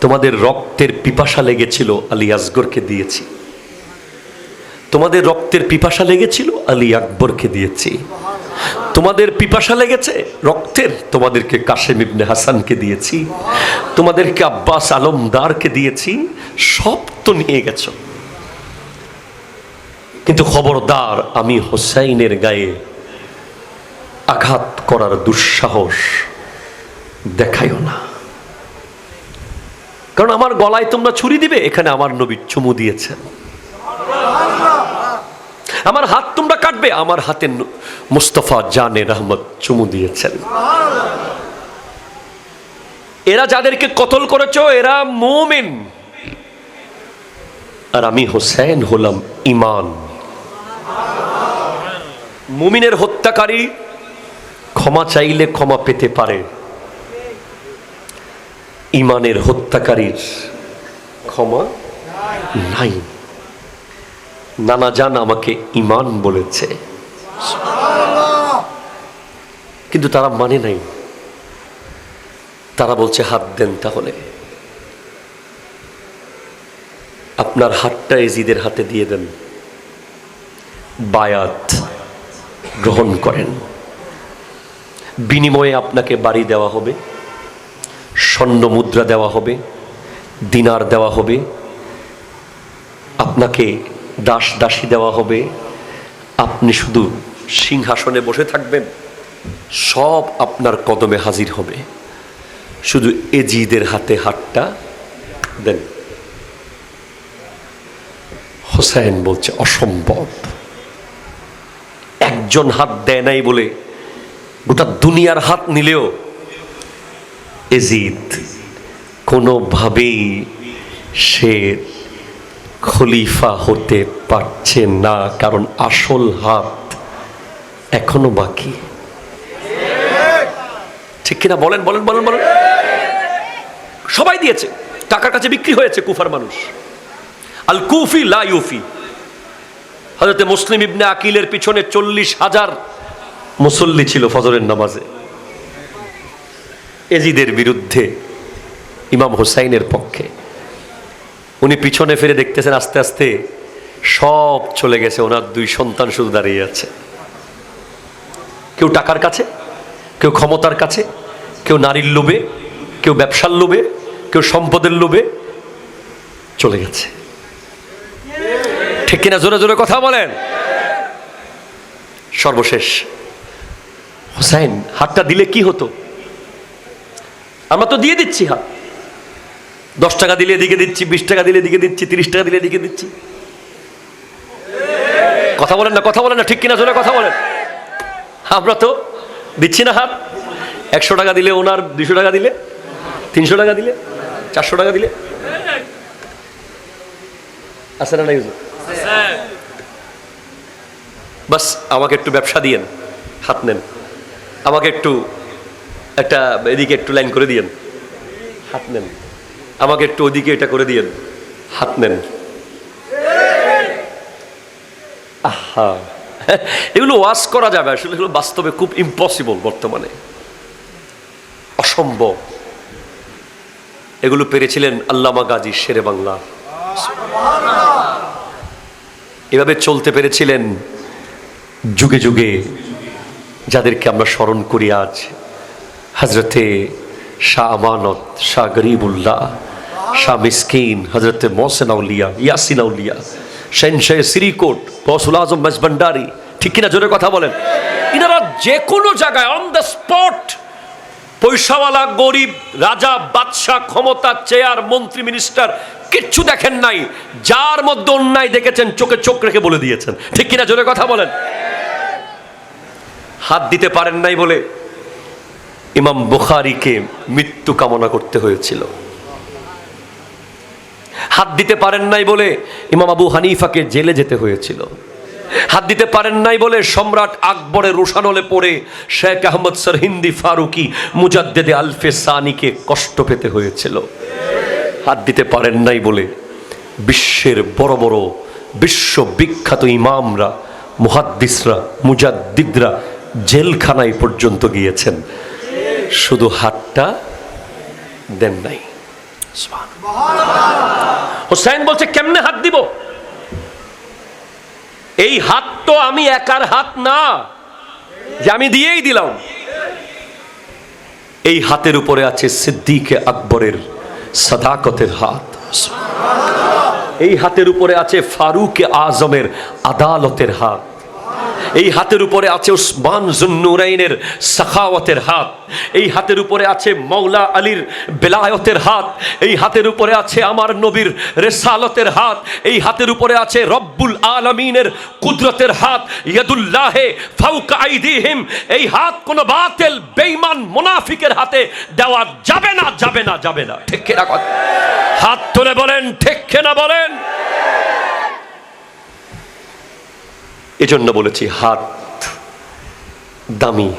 তোমাদের রক্তের পিপাসা লেগেছিল, আলী আসগরকে দিয়েছি। তোমাদের রক্তের পিপাসা লেগেছিল, আলী আকবরকে দিয়েছি। তোমাদের পিপাসা লেগেছে রক্তের, তোমাদেরকে কাসেম ইবনে হাসানকে দিয়েছি, তোমাদেরকে আব্বাস আলমদারকে দিয়েছি। সব তো নিয়ে গেছো, কিন্তু খবরদার আমি হোসাইনের গায়ে আঘাত করার দুঃসাহস দেখাইও না, কারণ আমার গলায় তোমরা ছুরি দিবে, এখানে আমার নবী চুমু দিয়েছেন। আমার হাত তোমরা কাটবে, আমার হাতে মুস্তাফা জানে রহমত চুমু দিয়েছেন। এরা যাদেরকে কতল করেছো এরা মুমিন, আর আমি হোসেন হলাম ঈমান। মুমিনের হত্যাকারী ক্ষমা চাইলে ক্ষমা পেতে পারে, ঈমানের হত্যাকারীর ক্ষমা নাই। নানা জান আমাকে ঈমান বলেছে, কিন্তু তারা মানে নাই। তারা বলছে হাত দেন, তাহলে আপনার হাতটা এজিদের হাতে দিয়ে দেন, বায়াত গ্রহণ করেন, বিনিময়ে আপনাকে বাড়ি দেওয়া হবে, স্বর্ণ মুদ্রা দেওয়া হবে, দিনার দেওয়া হবে, আপনাকে দাস দাসী দেওয়া হবে, আপনি শুধু সিংহাসনে বসে থাকবেন, সব আপনার কদমে হাজির হবে, শুধু এজিদের হাতে হাতটা দেন। হোসেন বলছে অসম্ভব, একজন হাত দেয় নাই বলে গোটা দুনিয়ার হাত নিলেও এজিদ কোনোভাবেই সে খলিফা হতে পারছে না, কারণ আসল হাত এখনো বাকি। ঠিক কিনা? বলেন বলেন বলেন বলেন। সবাই দিয়েছে, টাকার কাছে বিক্রি হয়েছে কুফার মানুষ। আল কুফি লা ইউফি। হযরতে মুসলিম ইবনে আকিলের পিছনে 40,000 মুসল্লি ছিল ফজরের নামাজে, এজিদের বিরুদ্ধে, ইমাম হুসাইনের পক্ষে। উনি পিছনে ফিরে দেখতেছেন আস্তে আস্তে সব চলে গেছে, ওনার 2 সন্তান শুধু দাঁড়িয়ে আছে। কেউ টাকার কাছে, কেউ ক্ষমতার কাছে, কেউ নারীর লোভে, কেউ ব্যবসার লোভে, কেউ সম্পদের লোভে চলে গেছে। ঠিক কিনা? জোরে জোরে কথা বলেন। সর্বশেষ হোসেন হাতটা দিলে কি হতো? আমরা তো দিয়ে দিচ্ছি হাত। 10 টাকা দিলে এদিকে দিচ্ছি, 20 টাকা দিলে এদিকে দিচ্ছি, 30 টাকা দিলে এদিকে দিচ্ছি। কথা বলেন না, কথা বলেন না, ঠিক কিনা? জোরে কথা বলেন। আমরা তো দিচ্ছি না হাত। 100 টাকা দিলে ওনার, 200 টাকা দিলে, 300 টাকা দিলে, 400 টাকা দিলে। আছে না নাই? বাস আমাকে একটু ব্যবসা দিয়েন, হাত নেন। আমাকে একটু একটা এদিকে একটু লাইন করে দিয়েন, হাত নেন। আমাকে একটু ওদিকে এটা করে দিয়েন, হাত নেন। আহা, এগুলো ওয়াজ করা যাবে, আসলে এগুলো বাস্তবে খুব ইম্পসিবল, বর্তমানে অসম্ভব। এগুলো পেরেছিলেন আল্লামা গাজী শেরে বাংলা। এভাবে চলতে পেরেছিলেন যুগে যুগে যাদেরকে আমরা স্মরণ করি আজ। হজরতে শাহ আমানত, শাহ গরিবুল্লাহ, শাহ মিসকিন, হজরতে মোহসেন আউলিয়া, ইয়াসিন আউলিয়া, শাহ শ্রীকোট, গৌসুল আজম মজবন্ডারি। ঠিক কিনা? জোরে কথা বলেন। ইনারা যে কোনো জায়গায় অন দ্য স্পট, পয়সাওয়ালা, গরিব, রাজা, বাদশাহ, ক্ষমতা, চেয়ার, মন্ত্রী, মিনিস্টার কিচ্ছু দেখেন নাই। যার মধ্যে অন্যায় দেখেছেন চোখে চোখ রেখে বলে দিয়েছেন। ঠিক কিনা? জোরে কথা বলেন। হাত দিতে পারেন নাই বলে ইমাম বুখারীকে মৃত্যু কামনা করতে হয়েছিল। হাত দিতে পারেন নাই বলে ইমাম আবু হানিফাকে জেলে যেতে হয়েছিল। হাত দিতে পারেন নাই বলে সম্রাট আকবরের রোশানলে পড়ে শেখ আহমদ সরহিন্দি ফারুকি মুজাদ্দেদে আলফে সানিকে কষ্ট পেতে হয়েছিল। হাত দিতে পারেন নাই বলে বিশ্বের বড় বড় বিশ্ববিখ্যাত ইমামরা, মুহাদ্দিসরা, মুজাদ্দিদরা জেলখানায় পর্যন্ত গিয়েছেন, শুধু হাতটা দেন নাই। হোসেন বলছে কেমনে হাত দিব? এই হাত তো আমি একার হাত না যে আমি দিয়েই দিলাম। এই হাতের উপরে আছে সিদ্দিকে আকবরের সাদাকতের হাত। এই হাতের উপরে আছে ফারুকে আজমের আদালতের হাত। এই হাতের উপরে আছে উসমান জুন্নুরাইনের সাখাওয়াতের হাত। এই হাতের উপরে আছে মৌলা আলীর বেলায়তের হাত। এই হাতের উপরে আছে আমার নবীর রেসালতের হাত। এই হাতের উপরে আছে রব্বুল আলামিনের কুদরতের হাত। ইয়াদুল্লাহে ফাওকা আইদিহিম। এই হাত কোন বাতিল বেঈমান মুনাফিকের হাতে দেওয়া যাবে না, যাবে না, যাবে না। ঠিক কিনা? হাত তুলে বলেন ঠিক কিনা বলেন। এজন্য বলেছি হাত দামি,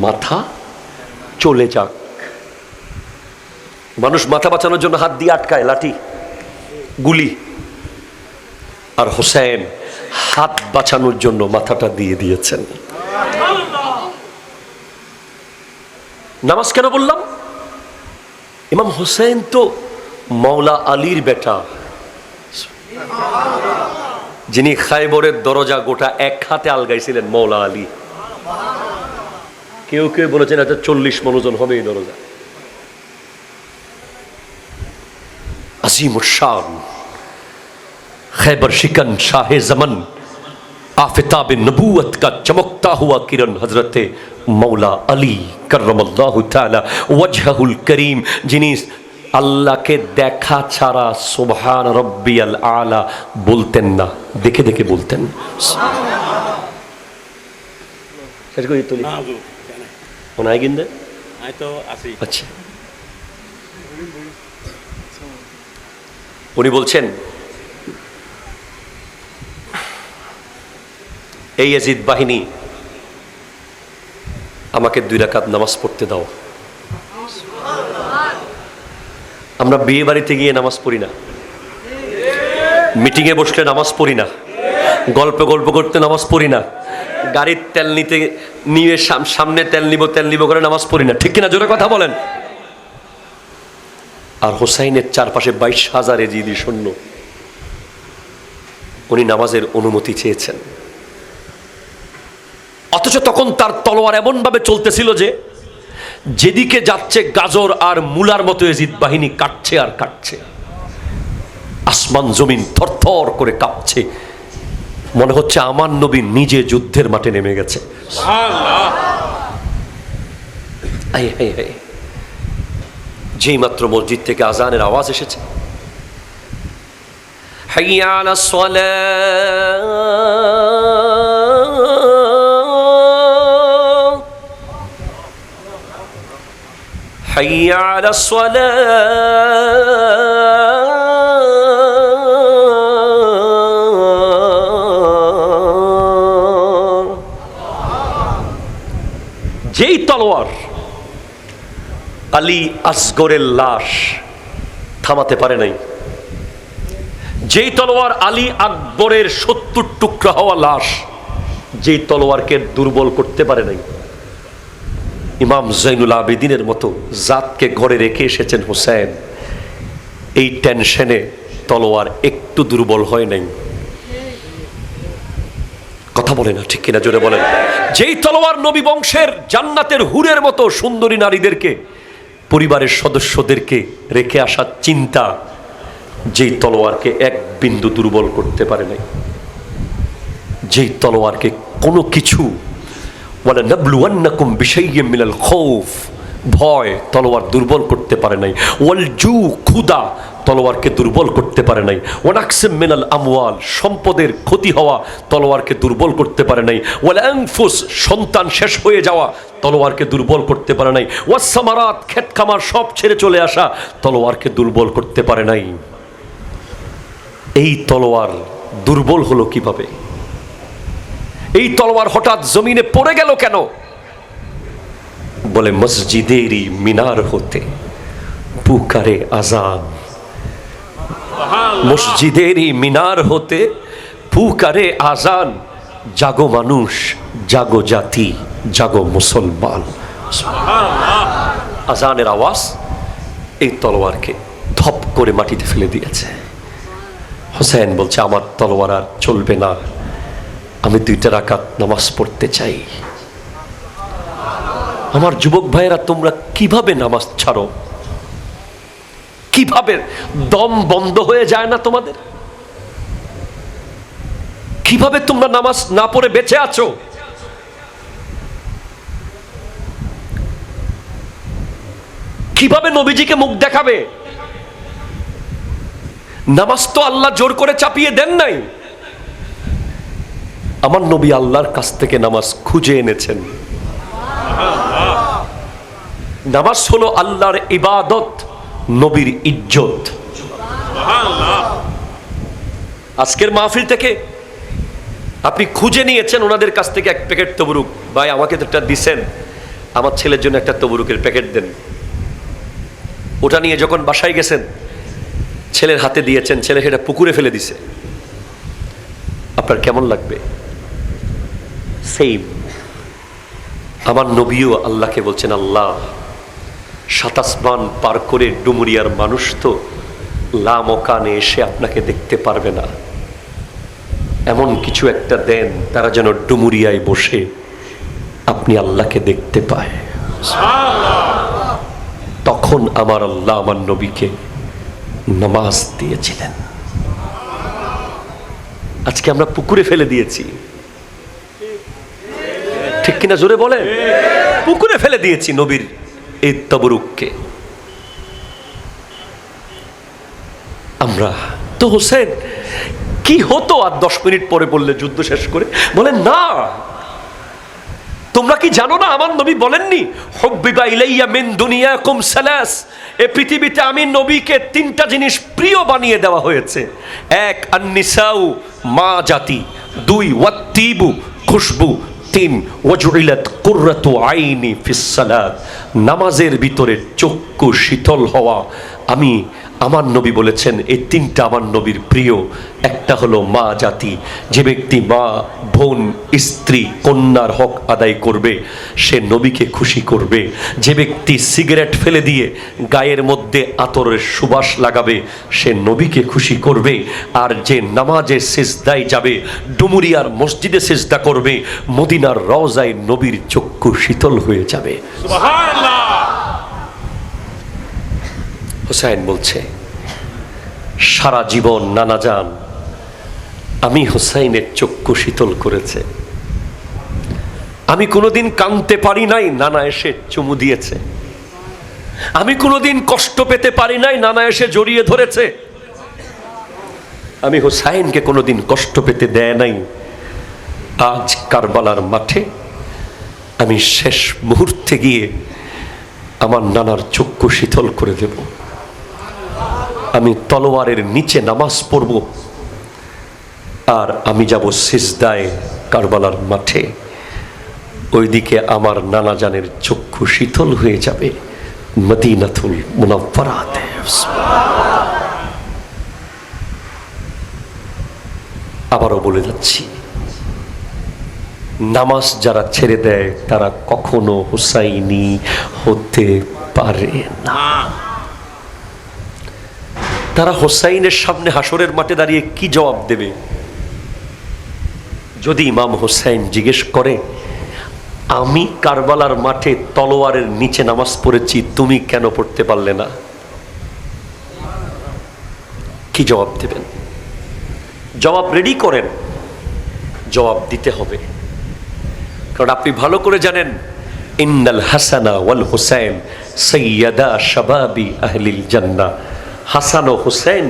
মাথা চলে যাক। মানুষ মাথা বাঁচানোর জন্য হাত দিয়ে আটকায়, লাঠি, গুলি। আর হোসেন হাত বাঁচানোর জন্য মাথাটা দিয়ে দিয়েছেন। নামাজ কেন বললাম? ইমাম হোসেন তো মৌলা আলীর বেটা, যিনি খায়বরের দরজা গোটা এক হাতে আলগাইছিলেন, মৌলা আলী। কেউ কেউ বলেছেন হয়তো 40 মনোজন হবে এই দরজা। আজিমুশ শান, खैबर शिकन शाह जमन आफताब नबूवत का चमकता हुआ किरण हजरत मौला अली करमल्लाहु ताला वजहुल करीम, जिन्हें अल्लाह के देखा छाड़ा सुबहान रब्बियल आला बोलते ना, देखे देखे बोलते अच्छा। उन्हीं बोलছেন এই ইয়াজিদ বাহিনী আমাকে 2 রাকাত নামাজ পড়তে দাও। আমরা বিয়ে বাড়িতে গিয়ে নামাজ পড়ি না, মিটিং এ বসলে নামাজ পড়ি না, গল্প গল্প করতে নামাজ পড়ি না, গাড়ির তেল নিতে নিয়ে সামনে তেল নিব করে নামাজ পড়ি না। ঠিক কিনা? জোরে কথা বলেন। আর হোসাইনের চারপাশে 22,000 এজিদি সৈন্য, উনি নামাজের অনুমতি চেয়েছেন, অথচ তখন তার তলোয়ার এমন ভাবে চলতেছিল যে যেদিকে যাচ্ছে গাজর আর মূলার মতো ইয়াজিদ বাহিনী কাটছে আর কাটছে। আসমান জমিন থরথর করে কাঁপছে, মনে হচ্ছে আমার নবী নিজে যুদ্ধের মাঠে নেমে গেছে। যেই মাত্র মসজিদ থেকে আজানের আওয়াজ এসেছে, হাইয়া আলাস সালাহ, হাইয়া আলাস সালাহ, যেই তলোয়ার আলী আসগরের লাশ থামাতে পারে নাই, যেই তলোয়ার আলী আকবরের 70 টুকরা হওয়া লাশ, যেই তলোয়ারকে দুর্বল করতে পারে নাই, ইমাম জৈনুল আবেদিনের মতো জাতকে ঘরে রেখে এসেছেন হোসেন, এই টেনশনে তলোয়ার একটু দুর্বল হয় নাই। কথা বলে না, ঠিক কিনা জোরে বলেন। যেই তলোয়ার নবী বংশের জান্নাতের হুরের মতো সুন্দরী নারীদেরকে, পরিবারের সদস্যদেরকে রেখে আসার চিন্তা, যেই তলোয়ারকে এক বিন্দু দুর্বল করতে পারে নাই, যেই তলোয়ারকে কোনো কিছু ওয়ালা নাবলুওয়ান্নাকুম বিশাইয়্যিম মিনাল খাউফ, ভয় তলোয়ার দুর্বল করতে পারে নাই, ওয়াল জু ক্ষুধা তলোয়ারকে দুর্বল করতে পারে নাই, ওয়ানাকসিম মিনাল আমওয়াল সম্পদের ক্ষতি হওয়া তলোয়ারকে দুর্বল করতে পারে নাই, ওয়াল আনফুস সন্তান শেষ হয়ে যাওয়া তলোয়ারকে দুর্বল করতে পারে নাই, ওয়াস সামারাত ক্ষেত খামার সব ছেড়ে চলে আসা তলোয়ারকে দুর্বল করতে পারে নাই। এই তলোয়ার দুর্বল হলো কিভাবে? এই তলোয়ার হঠাৎ জমিনে পড়ে গেল কেন? বলে মসজিদেরই মিনার হতে পুকারে আজান, মসজিদেরই মিনার হতে পুকারে আজান, জাগো মানুষ, জাগো জাতি, জাগো মুসলমান। আজানের আওয়াজ এই তলোয়ারকে ধপ করে মাটিতে ফেলে দিয়েছে। হোসেন বলছে আমার তলোয়ার আর চলবে না, আমি 2 রাকাত নামাজ পড়তে চাই। আমার যুবক ভাইয়েরা, তোমরা কিভাবে নামাজ ছাড়ো? কিভাবে দম বন্ধ হয়ে যায় না তোমাদের? কিভাবে তোমরা নামাজ না পড়ে বেঁচে আছো? কিভাবে নবীজিকে মুখ দেখাবে? নামাজ তো আল্লাহ জোর করে চাপিয়ে দেন নাই, আমার নবী আল্লাহর কাছ থেকে নামাজ খুঁজে এনেছেন। নামাজ হলো আল্লাহর ইবাদত, নবীর ইজ্জত। আজকের মাহফিল থেকে আপনি খুঁজে নিয়েছেন ওনাদের কাছ থেকে 1 প্যাকেট তবরুক, ভাই আমাকে তো একটা দিছেন, আমার ছেলের জন্য একটা তবরুকের প্যাকেট দেন। ওটা নিয়ে যখন বাসায় গেছেন, ছেলের হাতে দিয়েছেন, ছেলে সেটা পুকুরে ফেলে দিছে, আপনার কেমন লাগবে? সেম আমার নবীও আল্লাহকে বলছেন, আল্লাহ 7 আসমান পার করে ডুমুরিয়ার মানুষ তো লামকানে এসে আপনাকে দেখতে পারবে না, এমন কিছু একটা দেন তারা যেন ডুমুরিয়ায় বসে আপনি আল্লাহকে দেখতে পায়। তখন আমার আল্লাহ আমার নবীকে নামাজ দিয়েছিলেন। আজকে আমরা পুকুরে ফেলে দিয়েছি, ঠিক কিনা জোরে বলে? পুকুরে ফেলে দিয়েছি নবীর এই তবরুককে। আমরা তো হোসেন কি হতো আর 10 মিনিট পরে বললে যুদ্ধ শেষ করে? বলেন না, তোমরা কি জানো না আমার নবী বলেননি হুব্বিবা ইলাইয়া মিন দুনিয়াকুম সালাস, এই পৃথিবীতে আমি নবীকে 3টা জিনিস প্রিয় বানিয়ে দেওয়া হয়েছে। 1 আন-নিসাউ মা জাতি, 2 ওয়াত্তিবু খুশবু, 3 ওয়াজুইলাত কুররাতু আইনি ফিস সালাত, নামাজের ভিতরে চক্ষু শীতল হওয়া আমি আমার নবী বলেছেন এই তিনটা আমার নবীর প্রিয়। একটা হলো মা জাতি, যে ব্যক্তি মা, বোন, স্ত্রী, কন্যার হক আদায় করবে সে নবীকে খুশি করবে। যে ব্যক্তি সিগারেট ফেলে দিয়ে গায়ের মধ্যে আতরের সুবাস লাগাবে সে নবীকে খুশি করবে। আর যে নামাজে সিজদায় যাবে, ডুমুরিয়ার মসজিদে সিজদা করবে, মদিনার রওজায় নবীর চক্ষু শীতল হয়ে যাবে। সুবহানাল্লাহ। হুসাইন বলছে সারা জীবন নানা জান আমি হুসাইনের চক্ষু শীতল করেছে। আমি কোনোদিন কাঁদতে পারি নাই, নানা এসে চুমু দিয়েছে। আমি কোনোদিন কষ্ট পেতে পারি নাই, নানা এসে জড়িয়ে ধরেছে। আমি হুসাইনকে কোনোদিন কষ্ট পেতে দেয় নাই। আজ কারবালার মাঠে আমি শেষ মুহূর্তে গিয়ে আমার নানার চক্ষু শীতল করে দেব। আমি তলোয়ারের নিচে নামাজ পড়ব আর আমি যাব সিজদায় কারবালার মাঠে। ওইদিকে আমার নানা জানের চক্ষু শীতল হয়ে যাবে মদিনাতুল মুনাওয়ারাতে। আবারও বলে যাচ্ছি, নামাজ যারা ছেড়ে দেয় তারা কখনো হুসাইনি হতে পারে না। তারা হুসাইনের সামনে হাসরের মাঠে দাঁড়িয়ে কি জবাব দেবে? যদি ইমাম হুসাইন জিজ্ঞেস করে আমি কারবালার মাঠে তলোয়ারের নিচে নামাজ পড়েছি, তুমি কেন পড়তে পারলে না? কি জবাব দেবেন? জবাব রেডি করেন, জবাব দিতে হবে। কারণ আপনি ভালো করে জানেন ইন্নাল হাসানা ওয়াল হুসাইন সাইয়্যিদা শাবাবি আহলিল জান্নাহ। হাসান ও হুসাইন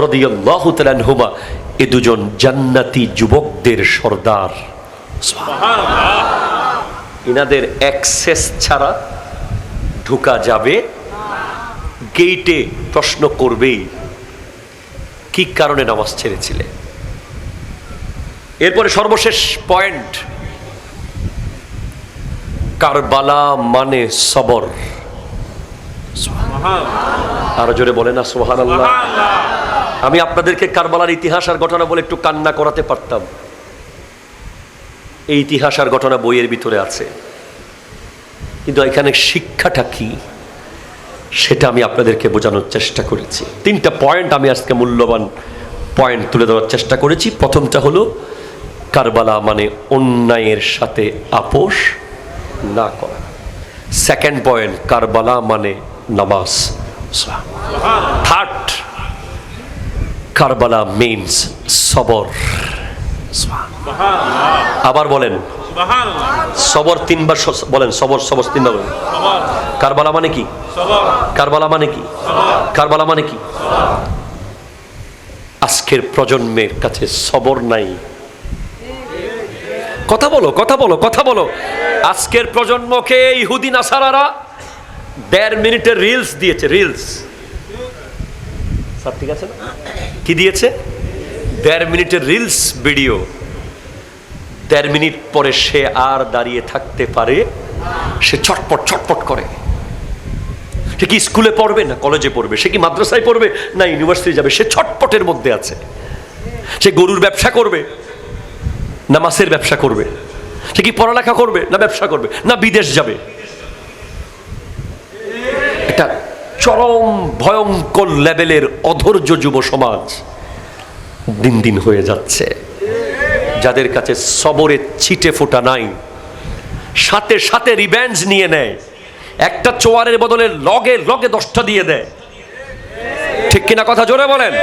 রাদিয়াল্লাহু তাআলা আনহুমা এই দুজন জান্নাতি যুবকদের সর্দার। সুবহানাল্লাহ। ইনাদের অ্যাক্সেস ছাড়া ঢোকা যাবে না। গেটে প্রশ্ন করবেই কি কারণে নামাজ ছেড়েছিলে। এরপরে সর্বশেষ পয়েন্ট, কারবালা মানে সবর। আরো জোরে বলে না সুবহানাল্লাহ। আমি আপনাদেরকে কারবালার ইতিহাস আর ঘটনা বলে একটু কান্না করাতে পারতাম। এই ইতিহাস আর ঘটনা বইয়ের ভিতরে আছে, কিন্তু এখানে শিক্ষাটা কি সেটা আমি আপনাদেরকে বোঝানোর চেষ্টা করেছি। তিনটা পয়েন্ট আমি আজকে মূল্যবান পয়েন্ট তুলে দেওয়ার চেষ্টা করেছি। প্রথমটা হলো কারবালা মানে অন্যায়ের সাথে আপোষ না করা। সেকেন্ড পয়েন্ট, কারবালা মানে নামাজ। থার্ড, কারবালা মিন্স সবর। আবার বলেন সবর তিনবার বলেন, সবর সবর তিনবার বলেন। কারবালা মানে কি? কারবালা মানে কি? কারবালা মানে কি? আজকের প্রজন্মের কাছে সবর নাই। কথা বলো, কথা বলো, কথা বলো। আজকের প্রজন্মকে ইহুদি নাসারারা 1.5 মিনিটের রিলস দিয়েছে। রিলস সব ঠিক আছে না? কি দিয়েছে? 1.5 মিনিটের রিলস ভিডিও। 1.5 মিনিট পরে সে আর দাঁড়িয়ে থাকতে পারে, সে ছটপট ছটপট করে। সে কি স্কুলে পড়বে না কলেজে পড়বে, সে কি মাদ্রাসায় পড়বে না ইউনিভার্সিটি যাবে, সে ছটপটের মধ্যে আছে। সে গরুর ব্যবসা করবে না মাছের ব্যবসা করবে, সে কি পড়ালেখা করবে না ব্যবসা করবে না বিদেশ যাবে। একটা চরম ভয়ঙ্কর লেভেলের অধৈর্য যুব সমাজ দিন দিন হয়ে যাচ্ছে, যাদের কাছে সবরের ছিটে ফোঁটা নাই। সাথে সাথে রিভেঞ্জ নিয়ে নেয়। একটা চোয়ারের বদলে লগে লগে 10টা দিয়ে দেয়। ঠিক কিনা কথা জোরে বলেন?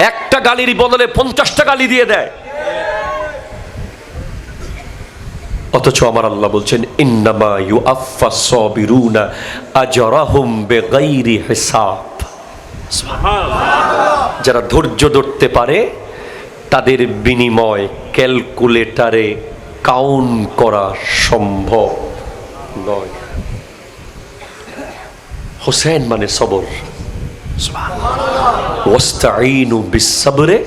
একটা গালির বদলে 50টা গালি দিয়ে দেয়। অথচ আমার আল্লাহ বলছেন ইন্নামা ইউআফফাস সাবিরুনা আজরাহুম বিগাইরি হিসাব। যারা ধৈর্য ধরতে পারে তাদের বিনিময় ক্যালকুলেটরে কাউন্ট করা সম্ভব নয়। হুসাইন মানে সবর। ওয়াস্তাঈনু বিস-সাবরি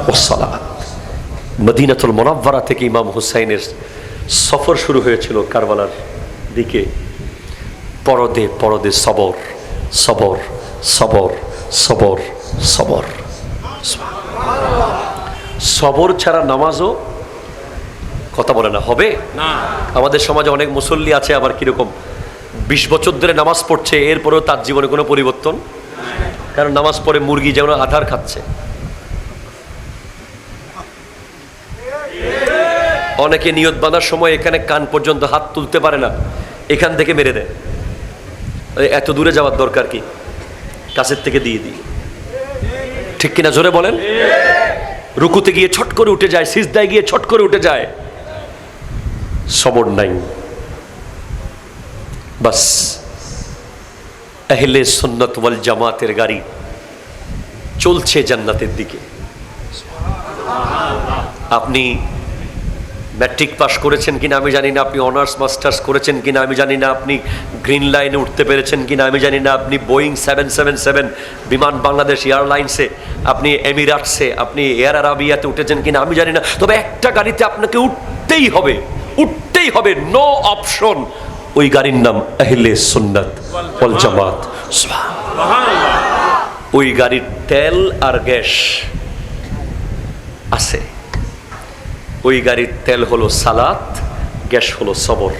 ওয়াস-সালাত। মদিনাতুল মুনাওয়ারা থেকে ইমাম হুসাইনের সফর শুরু হয়েছিল কারবালার দিকে। পরদে পরদে সবর, সবর, সবর, সবর সবর। সবর ছাড়া নামাজও কথা বলে না, হবে না। আমাদের সমাজে অনেক মুসল্লি আছে আবার কিরকম 20 বছর ধরে নামাজ পড়ছে, এরপরেও তার জীবনে কোনো পরিবর্তন, কারণ নামাজ পড়ে মুরগি যেমন আধার খাচ্ছে। অনেকে নিয়ত বাঁধার সময় এখানে কান পর্যন্ত হাত তুলতে পারে না, এখান থেকে মেরে দেয়। এত দূরে যাওয়ার দরকার কি, কাছের থেকে দিয়ে দিই, ঠিক কিনা জোরে বলেন। রুকুতে গিয়ে ছট করে উঠে যায়, সিজদায় গিয়ে ছট করে উঠে যায়, সবর নাই। বাস আহলে সুন্নাত ওয়াল জামাতের গাড়ি চলছে জান্নাতের দিকে। আপনি ম্যাট্রিক পাস করেছেন কিনা আমি জানি না, আপনি অনার্স মাস্টার্স করেছেন কিনা আমি জানি না, আপনি গ্রিন লাইনে উঠতে পেরেছেন কিনা আমি জানি না, আপনি বোয়িং 777 বিমান বাংলাদেশ এয়ারলাইন্সে, আপনি এমিরাটসে, আপনি এয়ার আরাবিয়াতে উঠেছেন কিনা আমি জানি না, তবে একটা গাড়িতে আপনাকে উঠতেই হবে, উঠতেই হবে, নো অপশন। ওই গাড়ির নাম আহলে সুন্নাত ওয়াল জামাত। ওই গাড়ির তেল আর গ্যাস আছে, ওই গাড়ির তেল হলো সালাত, গ্যাস হলো সবর।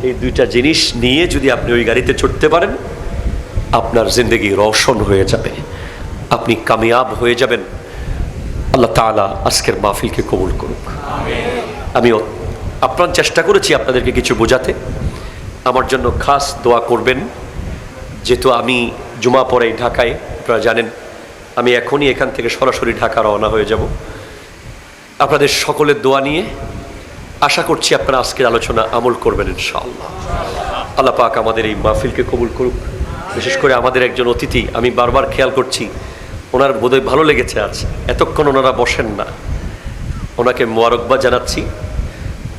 এই দুইটা জিনিস নিয়ে যদি আপনি ওই গাড়িতে চড়তে পারেন, আপনার জিন্দগি রওশন হয়ে যাবে, আপনি কামিয়াব হয়ে যাবেন। আল্লাহ তাআলা আজকের মাহফিলকে কবুল করুক। আমি আপ্রাণ চেষ্টা করেছি আপনাদেরকে কিছু বোঝাতে। আমার জন্য খাস দোয়া করবেন, যেহেতু আমি জুমা পরে ঢাকায়, আপনারা জানেন আমি এখনই এখান থেকে সরাসরি ঢাকা রওনা হয়ে যাব। আপনাদের সকলের দোয়া নিয়ে আশা করছি আপনারা আজকের আলোচনা আমল করবেন ইনশাআল্লাহ। আল্লাহ পাক আমাদের এই মাহফিলকে কবুল করুক। বিশেষ করে আমাদের একজন অতিথি, আমি বারবার খেয়াল করছি, ওনার বোধহয় ভালো লেগেছে আজ, এতক্ষণ ওনারা বসেন না, ওনাকে মোবারকবাদ জানাচ্ছি।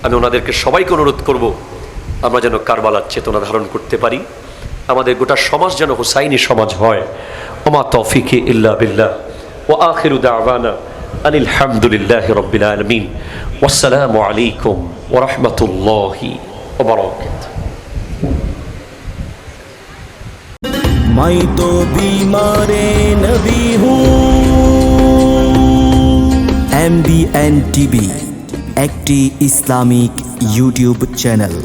আমি ওনাদেরকে সবাইকে অনুরোধ করব, আমরা যেন কারবালার চেতনা ধারণ করতে পারি, আমাদের গোটা সমাজ যেন হুসাইনি সমাজ হয়। ওমা তৌফিকি ইল্লা বিল্লাহ ওয়া আখিরু দাওয়ানা আনিল হামদুলিল্লাহি রাব্বিল আলামিন। ওয়াসসালামু আলাইকুম ওয়া রাহমাতুল্লাহি ওয়া বারাকাতুহু। मैं तो बीमारे नबी हूँ। MBN TV একটি ইসলামিক ইউটিউব চ্যানেল।